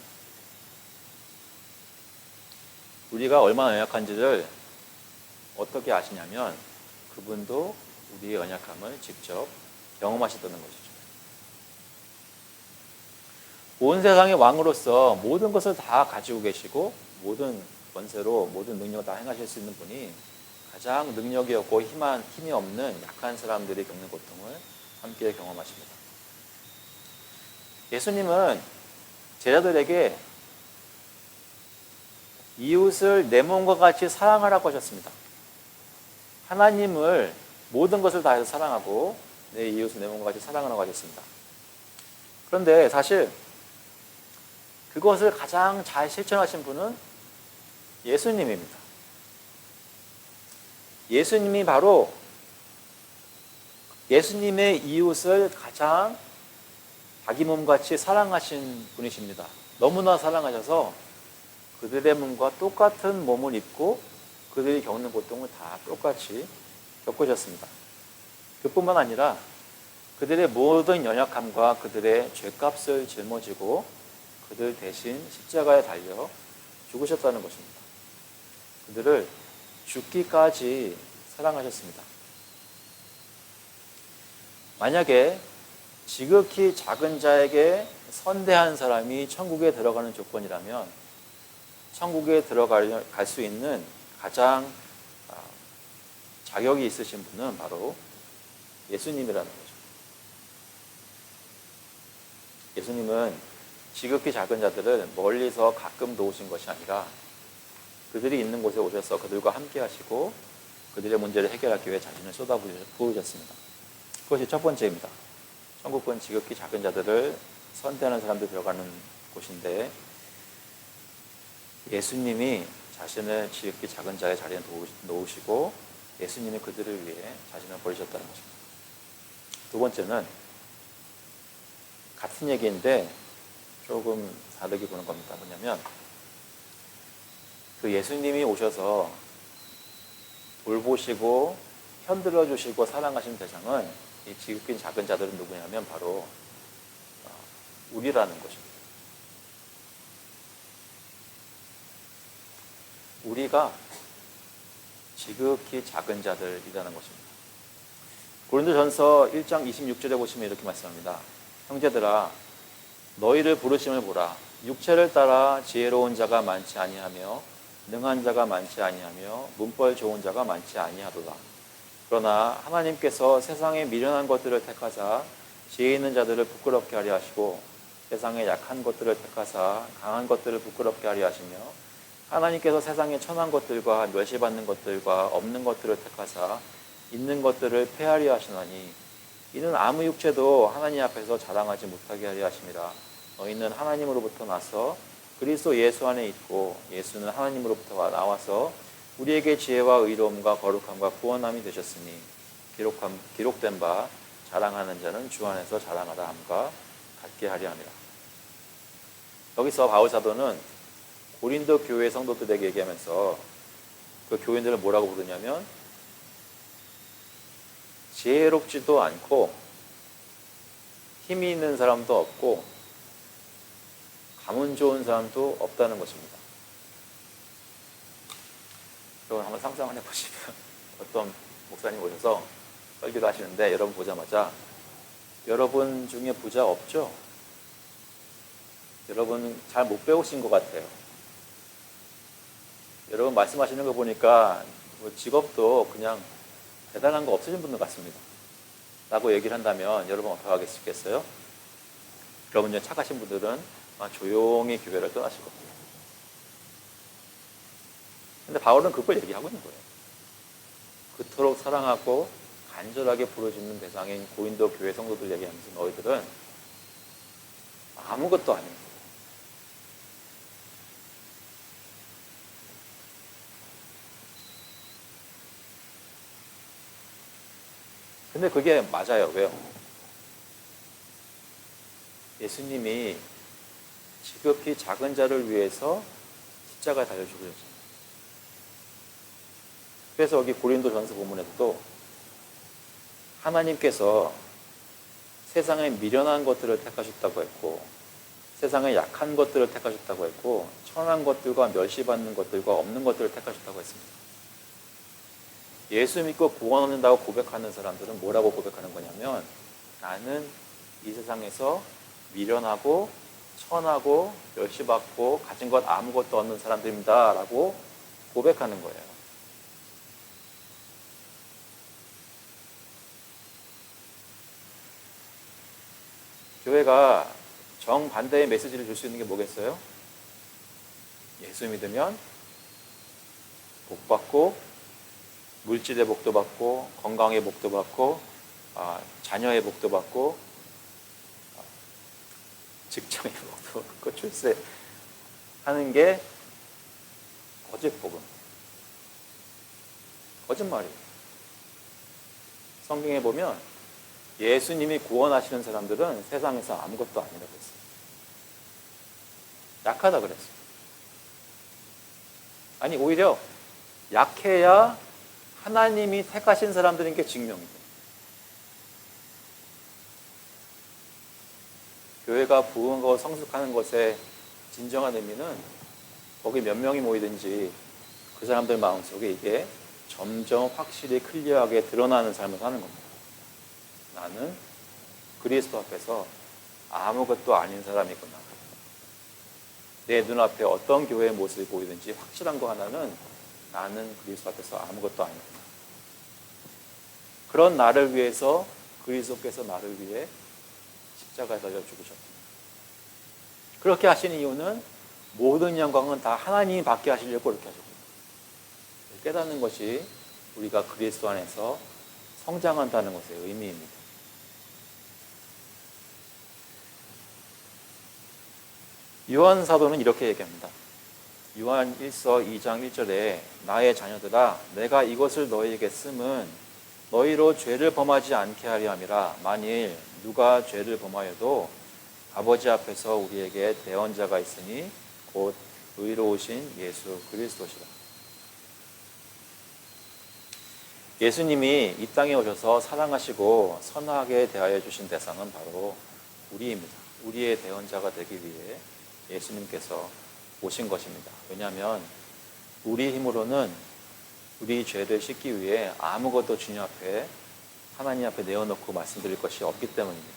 우리가 얼마나 연약한지를 어떻게 아시냐면 그분도 우리의 연약함을 직접 경험하셨다는 것이죠. 온 세상의 왕으로서 모든 것을 다 가지고 계시고 모든 권세로 모든 능력을 다 행하실 수 있는 분이 가장 능력이 없고 힘이 없는 약한 사람들이 겪는 고통을 함께 경험하십니다. 예수님은 제자들에게 이웃을 내 몸과 같이 사랑하라고 하셨습니다. 하나님을 모든 것을 다해서 사랑하고 내 이웃을 내 몸과 같이 사랑하라고 하셨습니다. 그런데 사실 그것을 가장 잘 실천하신 분은 예수님입니다. 예수님이 바로 예수님의 이웃을 가장 자기 몸같이 사랑하신 분이십니다. 너무나 사랑하셔서 그들의 몸과 똑같은 몸을 입고 그들이 겪는 고통을 다 똑같이 겪으셨습니다. 그뿐만 아니라 그들의 모든 연약함과 그들의 죄값을 짊어지고 그들 대신 십자가에 달려 죽으셨다는 것입니다. 그들을 죽기까지 사랑하셨습니다. 만약에 지극히 작은 자에게 선대한 사람이 천국에 들어가는 조건이라면 천국에 들어갈 수 있는 가장 자격이 있으신 분은 바로 예수님이라는 거죠. 예수님은 지극히 작은 자들을 멀리서 가끔 도우신 것이 아니라 그들이 있는 곳에 오셔서 그들과 함께 하시고 그들의 문제를 해결하기 위해 자신을 쏟아부으셨습니다. 그것이 첫 번째입니다. 천국은 지극히 작은 자들을 선대하는 사람들이 들어가는 곳인데 예수님이 자신을 지극히 작은 자의 자리에 놓으시고 예수님이 그들을 위해 자신을 버리셨다는 것입니다. 두 번째는 같은 얘기인데 조금 다르게 보는 겁니다. 뭐냐면 그 예수님이 오셔서 돌보시고 편들어 주시고 사랑하신 대상은 이 지극히 작은 자들은 누구냐면 바로 우리라는 것입니다. 우리가 지극히 작은 자들이라는 것입니다. 고린도전서 1장 26절에 보시면 이렇게 말씀합니다. 형제들아 너희를 부르심을 보라. 육체를 따라 지혜로운 자가 많지 아니하며 능한 자가 많지 아니하며 문벌 좋은 자가 많지 아니하도다. 그러나 하나님께서 세상의 미련한 것들을 택하사 지혜 있는 자들을 부끄럽게 하려 하시고 세상의 약한 것들을 택하사 강한 것들을 부끄럽게 하려 하시며 하나님께서 세상의 천한 것들과 멸시받는 것들과 없는 것들을 택하사 있는 것들을 폐하려 하시나니 이는 아무 육체도 하나님 앞에서 자랑하지 못하게 하려 하심이라. 너희는 하나님으로부터 나서 그리스도 예수 안에 있고 예수는 하나님으로부터 나와서 우리에게 지혜와 의로움과 거룩함과 구원함이 되셨으니 기록된 바 자랑하는 자는 주 안에서 자랑하라 함과 같게 하려 함이라. 여기서 바울 사도는 고린도 교회 성도들에게 얘기하면서 그 교인들을 뭐라고 부르냐면 지혜롭지도 않고 힘이 있는 사람도 없고 가문 좋은 사람도 없다는 것입니다. 여러분 한번 상상을 해보시면 어떤 목사님 오셔서 설교를 하시는데 여러분 보자마자 여러분 중에 부자 없죠? 여러분 잘 못 배우신 것 같아요. 여러분 말씀하시는 거 보니까 뭐 직업도 그냥 대단한 거 없으신 분들 같습니다. 라고 얘기를 한다면 여러분 어떻게 하겠어요? 여러분 중에 착하신 분들은 조용히 교회를 떠나실 겁니다. 근데 바울은 그걸 얘기하고 있는 거예요. 그토록 사랑하고 간절하게 부르짖는 대상인 고린도 교회 성도들 얘기하면서 너희들은 아무것도 아닌 거예요. 근데 그게 맞아요. 왜요? 예수님이 지극히 작은 자를 위해서 십자가에 달려 죽으셨잖아요. 그래서 여기 고린도전서 본문에서도 하나님께서 세상의 미련한 것들을 택하셨다고 했고 세상의 약한 것들을 택하셨다고 했고 천한 것들과 멸시받는 것들과 없는 것들을 택하셨다고 했습니다. 예수 믿고 구원 얻는다고 고백하는 사람들은 뭐라고 고백하는 거냐면 나는 이 세상에서 미련하고 천하고 멸시받고 가진 것 아무것도 없는 사람들입니다 라고 고백하는 거예요. 교회가 정반대의 메시지를 줄 수 있는 게 뭐겠어요? 예수 믿으면 복 받고 물질의 복도 받고 건강의 복도 받고 자녀의 복도 받고 직장의 복도 받고 출세하는 게 거짓 복음. 거짓말이에요. 성경에 보면 예수님이 구원하시는 사람들은 세상에서 아무것도 아니라고 했어요. 약하다 그랬어요. 아니 오히려 약해야 하나님이 택하신 사람들인 게 증명이 돼요. 교회가 부흥하고 성숙하는 것의 진정한 의미는 거기 몇 명이 모이든지 그 사람들 마음속에 이게 점점 확실히 클리어하게 드러나는 삶을 사는 겁니다. 나는 그리스도 앞에서 아무것도 아닌 사람이구나. 내 눈앞에 어떤 교회의 모습이 보이든지 확실한 거 하나는 나는 그리스도 앞에서 아무것도 아니구나. 그런 나를 위해서 그리스도께서 나를 위해 십자가에 달려 죽으셨다. 그렇게 하신 이유는 모든 영광은 다 하나님이 받게 하시려고 그렇게 하셨거든요. 깨닫는 것이 우리가 그리스도 안에서 성장한다는 것의 의미입니다. 요한 사도는 이렇게 얘기합니다. 요한 1서 2장 1절에 나의 자녀들아 내가 이것을 너희에게 쓰면 너희로 죄를 범하지 않게 하려 함이라. 만일 누가 죄를 범하여도 아버지 앞에서 우리에게 대언자가 있으니 곧 의로우신 예수 그리스도시라. 예수님이 이 땅에 오셔서 사랑하시고 선하게 대하여 주신 대상은 바로 우리입니다. 우리의 대언자가 되기 위해 예수님께서 오신 것입니다. 왜냐하면 우리 힘으로는 우리 죄를 씻기 위해 아무것도 주님 앞에, 하나님 앞에 내어놓고 말씀드릴 것이 없기 때문입니다.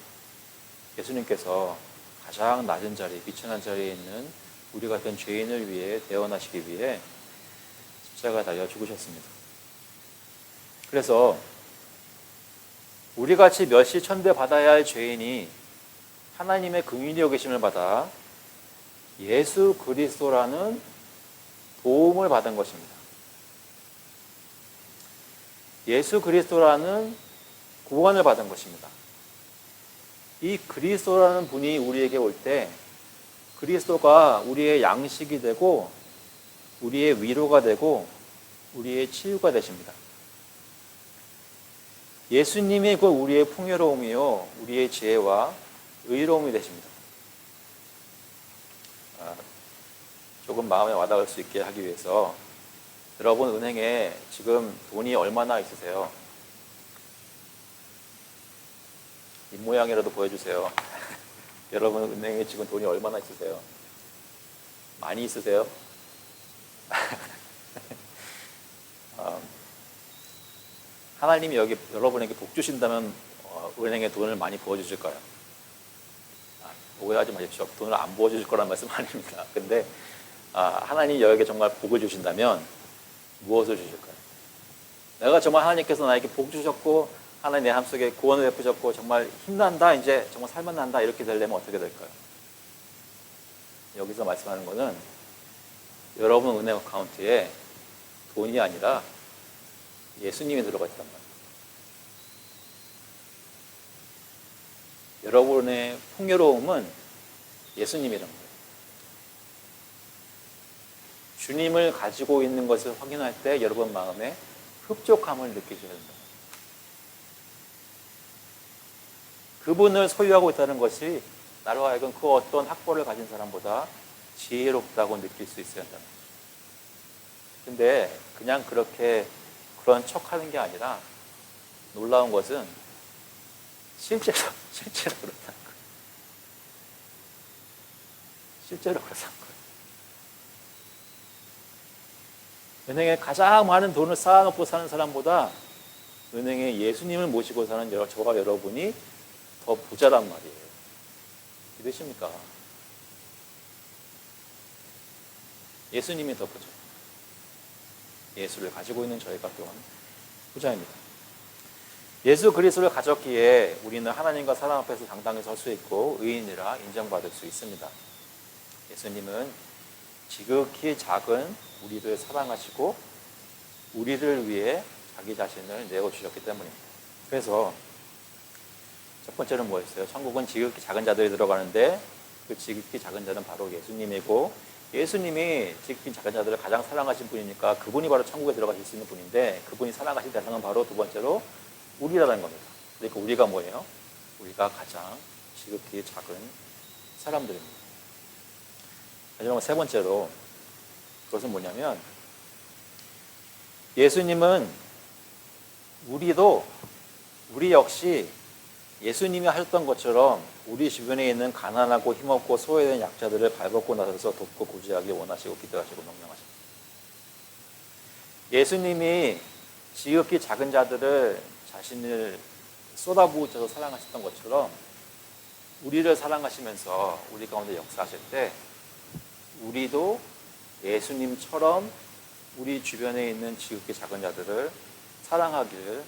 예수님께서 가장 낮은 자리, 비천한 자리에 있는 우리 같은 죄인을 위해 대언하시기 위해 십자가에 달려 죽으셨습니다. 그래서 우리같이 멸시천대 받아야 할 죄인이 하나님의 긍휼히 여기심을 받아 예수 그리스도라는 도움을 받은 것입니다. 예수 그리스도라는 구원을 받은 것입니다. 이 그리스도라는 분이 우리에게 올 때 그리스도가 우리의 양식이 되고 우리의 위로가 되고 우리의 치유가 되십니다. 예수님이 그 우리의 풍요로움이요 우리의 지혜와 의로움이 되십니다. 조금 마음에 와닿을 수 있게 하기 위해서 여러분 은행에 지금 돈이 얼마나 있으세요? 이 모양이라도 보여주세요. 여러분 은행에 지금 돈이 얼마나 있으세요? 많이 있으세요? 하나님이 여러분에게 복 주신다면 은행에 돈을 많이 부어주실까요? 오해하지 마십시오. 돈을 안 부어주실 거란 말씀 아닙니다. 근데 하나님이 여에게 정말 복을 주신다면 무엇을 주실까요? 내가 정말 하나님께서 나에게 복 주셨고 하나님 내 삶속에 구원을 베푸셨고 정말 힘난다, 이제 정말 살만난다 이렇게 되려면 어떻게 될까요? 여기서 말씀하는 것은 여러분 은행 어카운트에 돈이 아니라 예수님이 들어가 있단 말이에요. 여러분의 풍요로움은 예수님이란 거예요. 주님을 가지고 있는 것을 확인할 때 여러분 마음에 흡족함을 느끼셔야 된다. 그분을 소유하고 있다는 것이 나로 하여금 그 어떤 학벌을 가진 사람보다 지혜롭다고 느낄 수 있어야 한다는 거죠. 근데 그냥 그런 척하는 게 아니라 놀라운 것은 실제로 그렇다는 거예요. 실제로 그렇다는 거예요. 은행에 가장 많은 돈을 쌓아놓고 사는 사람보다 은행에 예수님을 모시고 사는 저와 여러분이 더 부자란 말이에요. 믿으십니까? 예수님이 더 부자. 예수를 가지고 있는 저희가 또한 부자입니다. 예수 그리스도를 가졌기에 우리는 하나님과 사람 앞에서 당당히 설 수 있고 의인이라 인정받을 수 있습니다. 예수님은 지극히 작은 우리를 사랑하시고 우리를 위해 자기 자신을 내어주셨기 때문입니다. 그래서 첫 번째는 뭐였어요? 천국은 지극히 작은 자들이 들어가는데 그 지극히 작은 자는 바로 예수님이고 예수님이 지극히 작은 자들을 가장 사랑하신 분이니까 그분이 바로 천국에 들어가실 수 있는 분인데 그분이 사랑하신 대상은 바로 두 번째로 우리라는 겁니다. 그러니까 우리가 뭐예요? 우리가 가장 지극히 작은 사람들입니다. 마지막 세 번째로 그것은 뭐냐면 예수님은 우리 역시 예수님이 하셨던 것처럼 우리 주변에 있는 가난하고 힘없고 소외된 약자들을 발벗고 나서서 돕고 구제하기 원하시고 기도하시고 명령하십니다. 예수님이 지극히 작은 자들을 자신을 쏟아부으셔서 사랑하셨던 것처럼 우리를 사랑하시면서 우리 가운데 역사하실 때 우리도 예수님처럼 우리 주변에 있는 지극히 작은 자들을 사랑하기를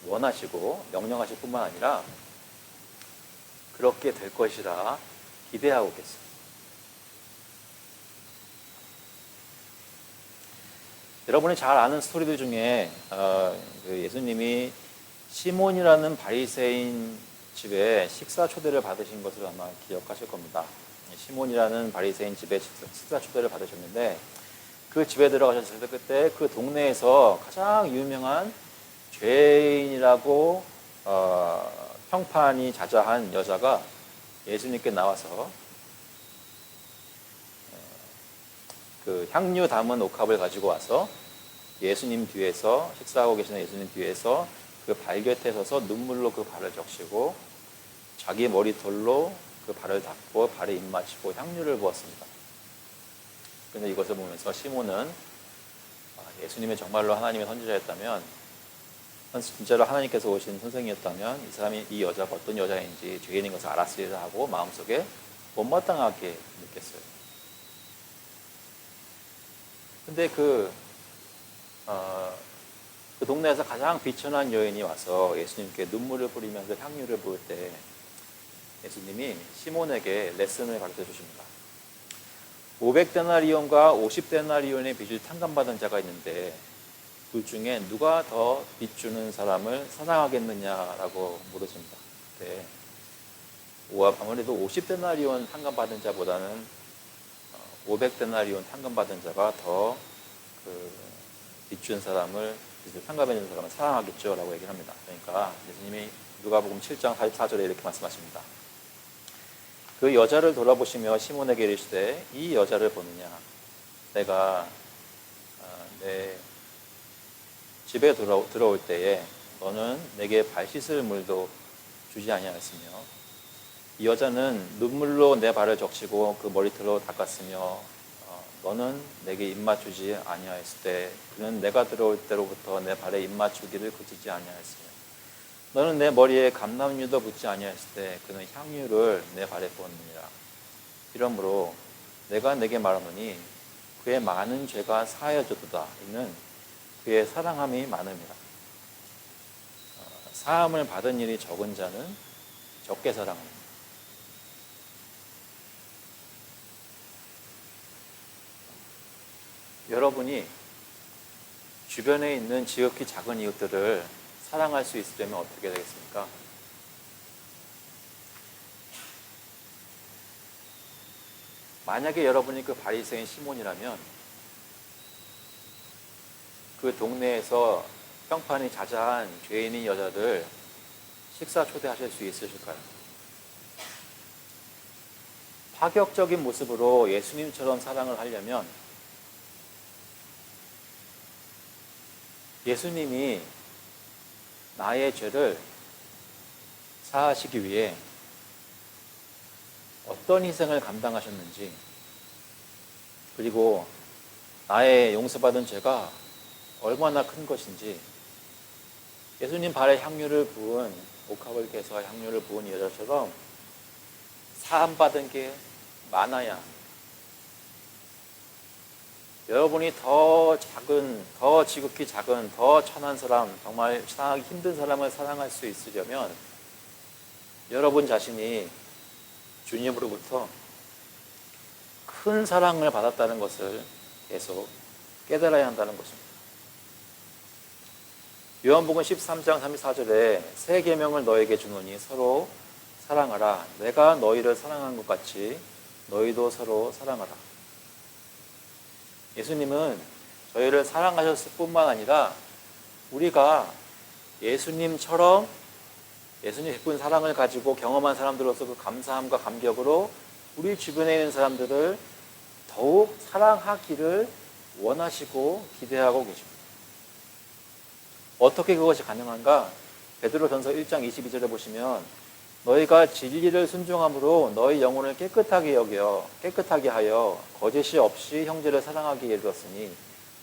원하시고 명령하실 뿐만 아니라 그렇게 될 것이라 기대하고 계세요. 여러분이 잘 아는 스토리들 중에 예수님이 시몬이라는 바리새인 집에 식사 초대를 받으신 것을 아마 기억하실 겁니다. 시몬이라는 바리새인 집에 식사 초대를 받으셨는데 그 집에 들어가셨을 때 그때 그 동네에서 가장 유명한 죄인이라고 평판이 자자한 여자가 예수님께 나와서 그 향유 담은 옥합을 가지고 와서 예수님 뒤에서, 식사하고 계시는 예수님 뒤에서 그 발 곁에 서서 눈물로 그 발을 적시고 자기 머리털로 그 발을 닦고 발에 입 맞추고 향유를 부었습니다. 그런데 이것을 보면서 시몬은 예수님이 정말로 하나님의 선지자였다면, 진짜로 하나님께서 오신 선생이었다면 이 사람이, 이 여자가 어떤 여자인지 죄인인 것을 알았으리라 하고 마음속에 못마땅하게 느꼈어요. 근데 그 동네에서 가장 비천한 여인이 와서 예수님께 눈물을 뿌리면서 향유를 부을 때 예수님이 시몬에게 레슨을 가르쳐 주십니다. 500데나리온과 50데나리온의 빚을 탕감받은 자가 있는데 둘 중에 누가 더 빚주는 사람을 사랑하겠느냐라고 물으십니다. 네. 아무래도 50데나리온 탕감받은 자보다는 500데나리온 탕감받은 자가 더 빚준 사람을, 빚을 탕감해준 사람을 사랑하겠죠 라고 얘기를 합니다. 그러니까 예수님이 누가복음 7장 44절에 이렇게 말씀하십니다. 그 여자를 돌아보시며 시몬에게 이르시되 이 여자를 보느냐? 내가 내 집에 들어올 때에 너는 내게 발 씻을 물도 주지 아니하였으며 이 여자는 눈물로 내 발을 적시고 그 머리털로 닦았으며 너는 내게 입맛 주지 아니하였을 때 그는 내가 들어올 때로부터 내 발에 입맛 주기를 그치지 아니하였으며 너는 내 머리에 감람유도 붓지 아니하였을 때 그는 향유를 내 발에 부었느니라. 이러므로 내가 내게 말하노니 그의 많은 죄가 사하여졌도다. 이는 그의 사랑함이 많음이라. 사함을 받은 일이 적은 자는 적게 사랑합니다. 여러분이 주변에 있는 지극히 작은 이웃들을 사랑할 수 있으려면 어떻게 되겠습니까? 만약에 여러분이 그 바리새인 시몬이라면 그 동네에서 평판이 자자한 죄인인 여자들 식사 초대하실 수 있으실까요? 파격적인 모습으로 예수님처럼 사랑을 하려면 예수님이 나의 죄를 사하시기 위해 어떤 희생을 감당하셨는지, 그리고 나의 용서받은 죄가 얼마나 큰 것인지, 예수님 발에 향유를 부은, 옥합을 깨서 향유를 부은 여자처럼 사함받은 게 많아야 여러분이 더 작은, 더 지극히 작은, 더 천한 사람, 정말 사랑하기 힘든 사람을 사랑할 수 있으려면 여러분 자신이 주님으로부터 큰 사랑을 받았다는 것을 계속 깨달아야 한다는 것입니다. 요한복음 13장 34절에 새 계명을 너에게 주노니 서로 사랑하라. 내가 너희를 사랑한 것 같이 너희도 서로 사랑하라. 예수님은 저희를 사랑하셨을 뿐만 아니라 우리가 예수님처럼 예수님 베푼 사랑을 가지고 경험한 사람들로서 그 감사함과 감격으로 우리 주변에 있는 사람들을 더욱 사랑하기를 원하시고 기대하고 계십니다. 어떻게 그것이 가능한가? 베드로전서 1장 22절에 보시면 너희가 진리를 순종함으로 너희 영혼을 깨끗하게 하여 거짓이 없이 형제를 사랑하기에 이르렀으니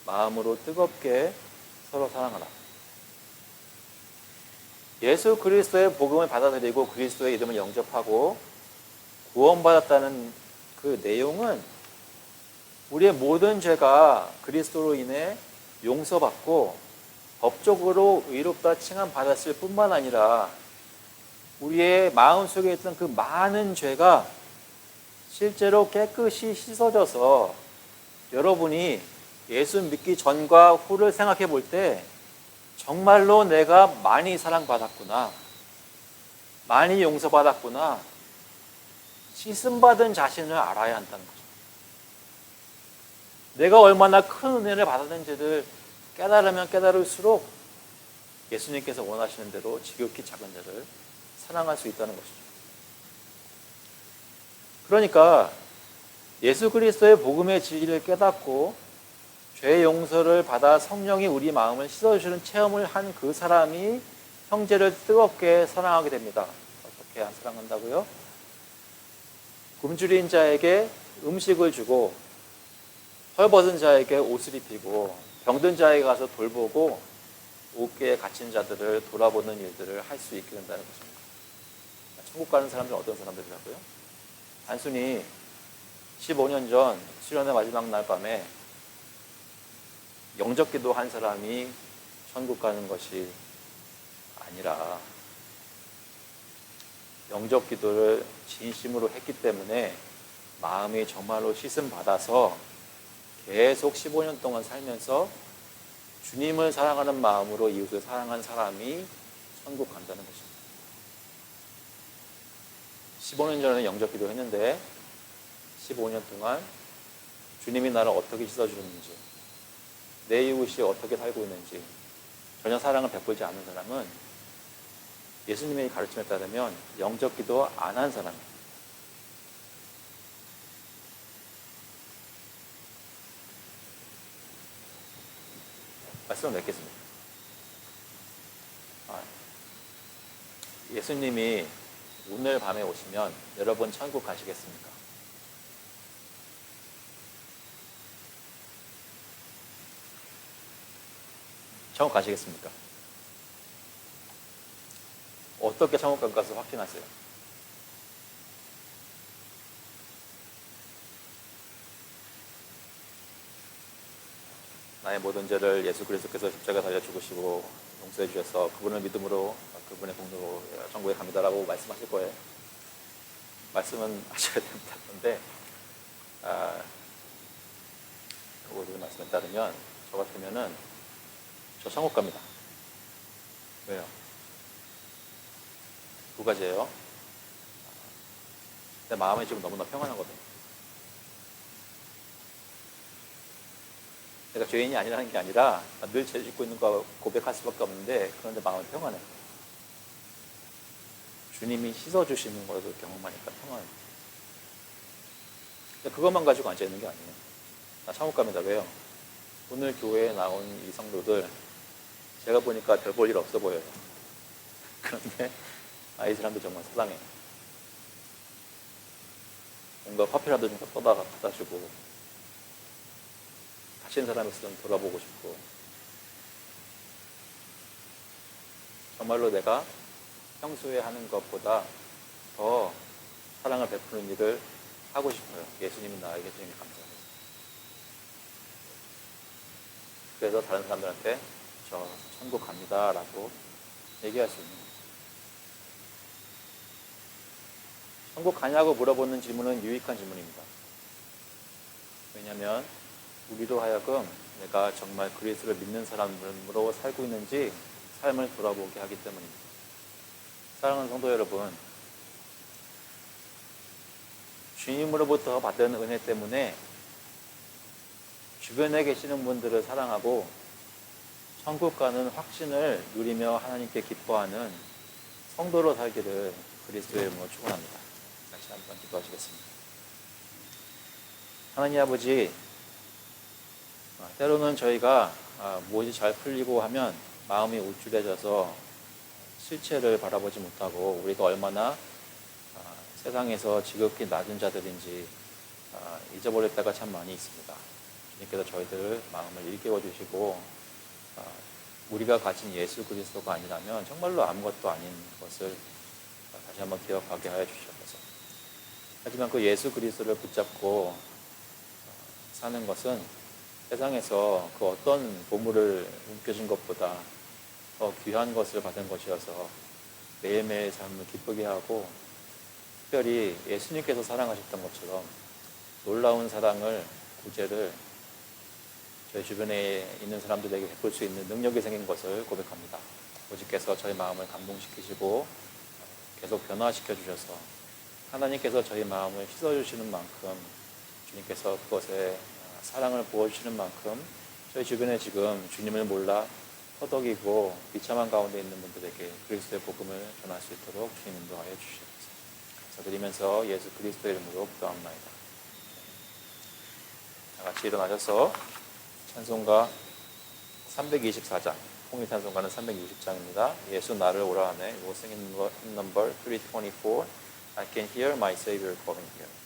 마음으로 뜨겁게 서로 사랑하라. 예수 그리스도의 복음을 받아들이고 그리스도의 이름을 영접하고 구원받았다는 그 내용은 우리의 모든 죄가 그리스도로 인해 용서받고 법적으로 의롭다 칭함받았을 뿐만 아니라 우리의 마음속에 있던 그 많은 죄가 실제로 깨끗이 씻어져서 여러분이 예수 믿기 전과 후를 생각해 볼 때 정말로 내가 많이 사랑받았구나, 많이 용서받았구나, 씻음받은 자신을 알아야 한다는 거죠. 내가 얼마나 큰 은혜를 받았는지를 깨달으면 깨달을수록 예수님께서 원하시는 대로 지극히 작은 자를 사랑할 수 있다는 것이죠. 그러니까 예수 그리스도의 복음의 진리를 깨닫고 죄의 용서를 받아 성령이 우리 마음을 씻어주시는 체험을 한 그 사람이 형제를 뜨겁게 사랑하게 됩니다. 어떻게 안 사랑한다고요? 굶주린 자에게 음식을 주고 헐벗은 자에게 옷을 입히고 병든 자에게 가서 돌보고 옥계에 갇힌 자들을 돌아보는 일들을 할 수 있게 된다는 것입니다. 천국 가는 사람들은 어떤 사람들이라고요? 단순히 15년 전 수련의 마지막 날 밤에 영접 기도 한 사람이 천국 가는 것이 아니라 영접 기도를 진심으로 했기 때문에 마음이 정말로 씻음 받아서 계속 15년 동안 살면서 주님을 사랑하는 마음으로 이웃을 사랑한 사람이 천국 간다는 것입니다. 15년 전에 영접 기도 했는데 15년 동안 주님이 나를 어떻게 씻어주는지, 내 이웃이 어떻게 살고 있는지 전혀 사랑을 베풀지 않은 사람은 예수님의 가르침에 따르면 영접 기도 안 한 사람입니다. 말씀을 맺겠습니다. 예수님이 오늘 밤에 오시면 여러분 천국 가시겠습니까? 천국 가시겠습니까? 어떻게 천국 갈 것을 확신하세요? 나의 모든 죄를 예수 그리스도께서 십자가 달려 죽으시고 용서해 주셔서 그분을 믿음으로 그분의 공로로 천국에 갑니다라고 말씀하실 거예요. 말씀은 하셔야 됩니다. 그런데 오늘 말씀에 따르면 저 같으면은 저 천국 갑니다. 왜요? 두 가지예요. 내 마음이 지금 너무나 평안하거든요. 내가 죄인이 아니라는 게 아니라 늘 죄 짓고 있는 거 고백할 수밖에 없는데 그런데 마음이 평안해. 주님이 씻어주시는 것을 경험하니까 평안해. 그것만 가지고 앉아있는 게 아니에요. 나 천국 갑니다. 왜요? 오늘 교회에 나온 이 성도들 제가 보니까 별 볼 일 없어 보여요. 그런데 이 사람들 정말 사랑해. 뭔가 커피라도 좀 갖다 주고 다친 사람 있으면 돌아보고 싶고 정말로 내가 평소에 하는 것보다 더 사랑을 베푸는 일을 하고 싶어요. 예수님이 나에게 주님이 감사해요. 그래서 다른 사람들한테 저 천국 갑니다 라고 얘기할 수 있는 거예요. 천국 가냐고 물어보는 질문은 유익한 질문입니다. 왜냐하면 우리로 하여금 내가 정말 그리스도를 믿는 사람으로 살고 있는지 삶을 돌아보게 하기 때문입니다. 사랑하는 성도 여러분, 주님으로부터 받은 은혜 때문에 주변에 계시는 분들을 사랑하고 천국 가는 확신을 누리며 하나님께 기뻐하는 성도로 살기를 그리스도의 이름으로 축원합니다. 같이 한번 기도하시겠습니다. 하나님 아버지, 때로는 저희가 무엇이 잘 풀리고 하면 마음이 우쭐해져서 실체를 바라보지 못하고 우리가 얼마나 세상에서 지극히 낮은 자들인지 잊어버릴 때가 참 많이 있습니다. 주님께서 저희들 마음을 일깨워 주시고 우리가 가진 예수 그리스도가 아니라면 정말로 아무것도 아닌 것을 다시 한번 기억하게 하여 주시옵소서. 하지만 그 예수 그리스도를 붙잡고 사는 것은 세상에서 그 어떤 보물을 움켜쥔 것보다 더 귀한 것을 받은 것이어서 매일매일 삶을 기쁘게 하고 특별히 예수님께서 사랑하셨던 것처럼 놀라운 사랑을, 구제를 저희 주변에 있는 사람들에게 베풀 수 있는 능력이 생긴 것을 고백합니다. 아버지께서 저희 마음을 감동시키시고 계속 변화시켜 주셔서 하나님께서 저희 마음을 씻어주시는 만큼 주님께서 그것에 사랑을 부어주시는 만큼 저희 주변에 지금 주님을 몰라 허덕이고 비참한 가운데 있는 분들에게 그리스도의 복음을 전할 수 있도록 주님 인도하여 주시옵소서. 감사드리면서 예수 그리스도의 이름으로 기도합니다. 다 같이 일어나셔서 찬송가 324장, 통일 찬송가는 360장입니다. 예수 나를 오라 하네. We'll sing in number 324. I can hear my Savior calling here.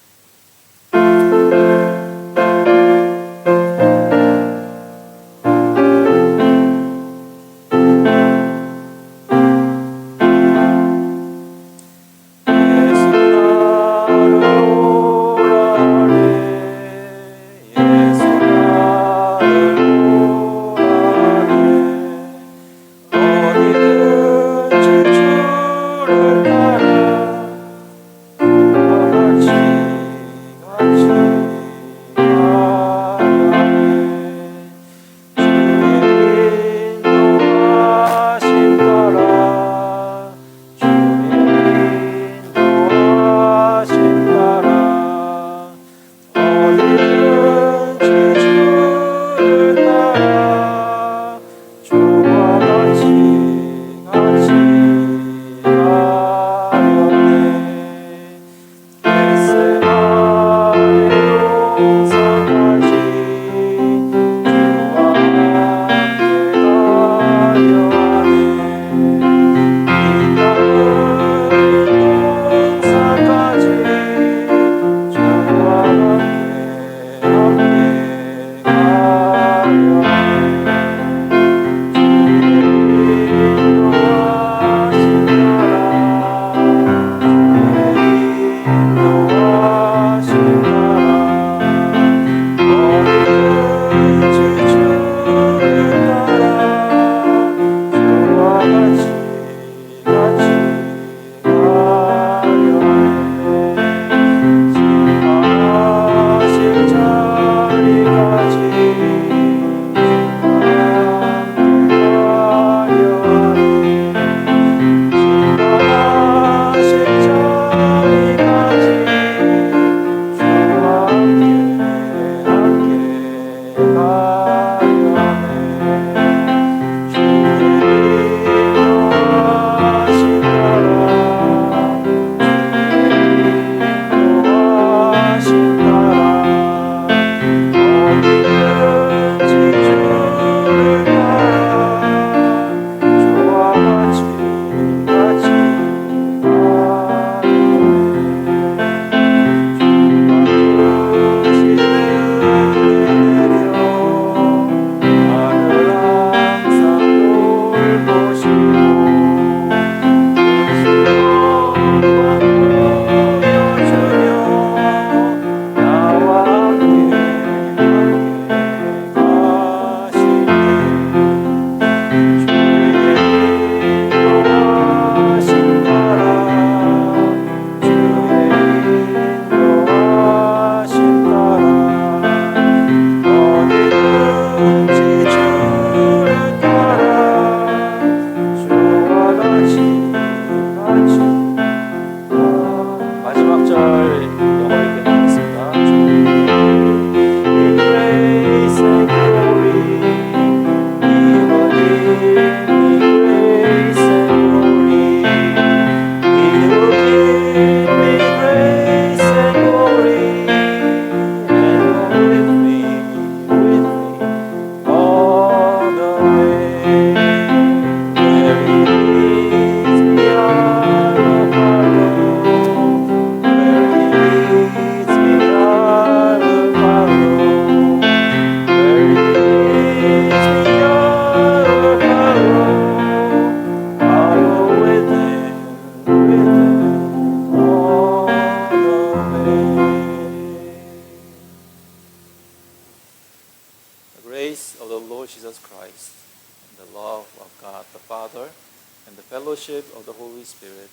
fellowship of the Holy Spirit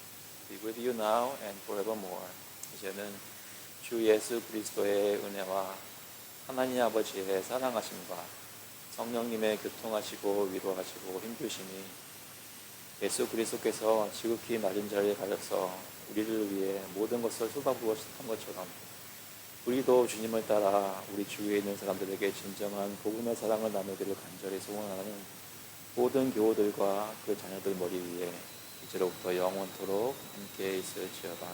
be with you now and forevermore. 이제는 주 예수 그리스도의 은혜와 하나님 아버지의 사랑하심과 성령님의 교통하시고 위로하시고 힘주심이 예수 그리스도께서 지극히 낮은 자리에 가셔서 우리를 위해 모든 것을 쏟아부으셨던 것처럼 우리도 주님을 따라 우리 주위에 있는 사람들에게 진정한 복음의 사랑을 나누기를 간절히 소원하는 모든 교우들과 그 자녀들 머리 위에 이제로부터 영원토록 함께 있을지어다.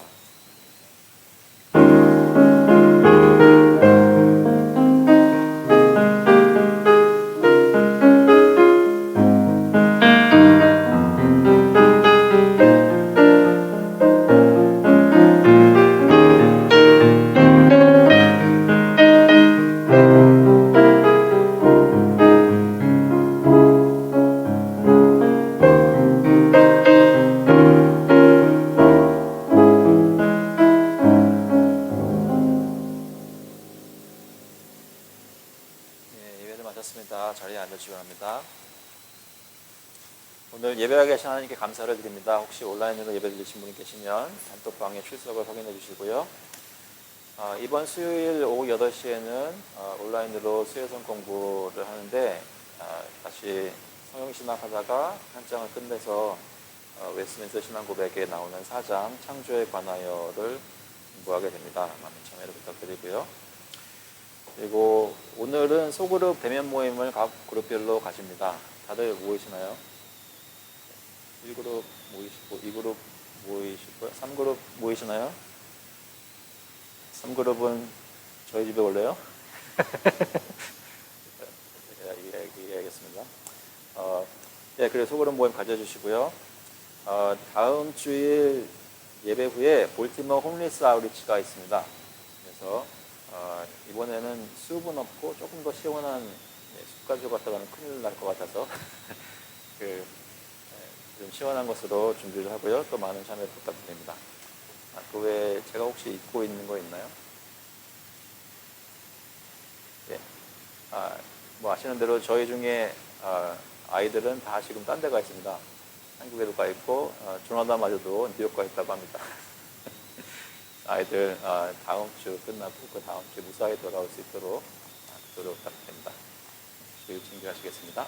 오늘 예배하게 하신 하나님께 감사를 드립니다. 혹시 온라인으로 예배 드리신 분이 계시면 단톡방에 출석을 확인해 주시고요. 이번 수요일 오후 8시에는 온라인으로 수요성 공부를 하는데 다시 성경신학 하다가 한 장을 끝내서 웨스민스터 신앙고백에 나오는 4장 창조에 관하여를 공부하게 됩니다. 많은 참여를 부탁드리고요. 그리고 오늘은 소그룹 대면 모임을 각 그룹별로 가집니다. 다들 모이시나요? 1그룹 모이시고 2그룹 모이시고요. 3그룹 모이시나요? 3그룹은 저희 집에 올래요? 이해하겠습니다. 네, 그래서 소그룹 모임 가져주시고요. 다음 주일 예배 후에 볼티머 홈리스 아우리치가 있습니다. 그래서 이번에는 수분 없고 조금 더 시원한 숲 가지고 갔다가는 큰일 날 것 같아서 좀 시원한 것으로 준비를 하고요. 또 많은 참여 부탁드립니다. 그 외에 제가 혹시 잊고 있는 거 있나요? 예. 뭐 아시는 대로 저희 중에 아이들은 다 지금 딴 데 가 있습니다. 한국에도 가 있고 조나단마저도 뉴욕 가 있다고 합니다. 아이들 다음 주 끝나고 그 다음 주 무사히 돌아올 수 있도록 부탁드립니다. 주일 챙겨하시겠습니다.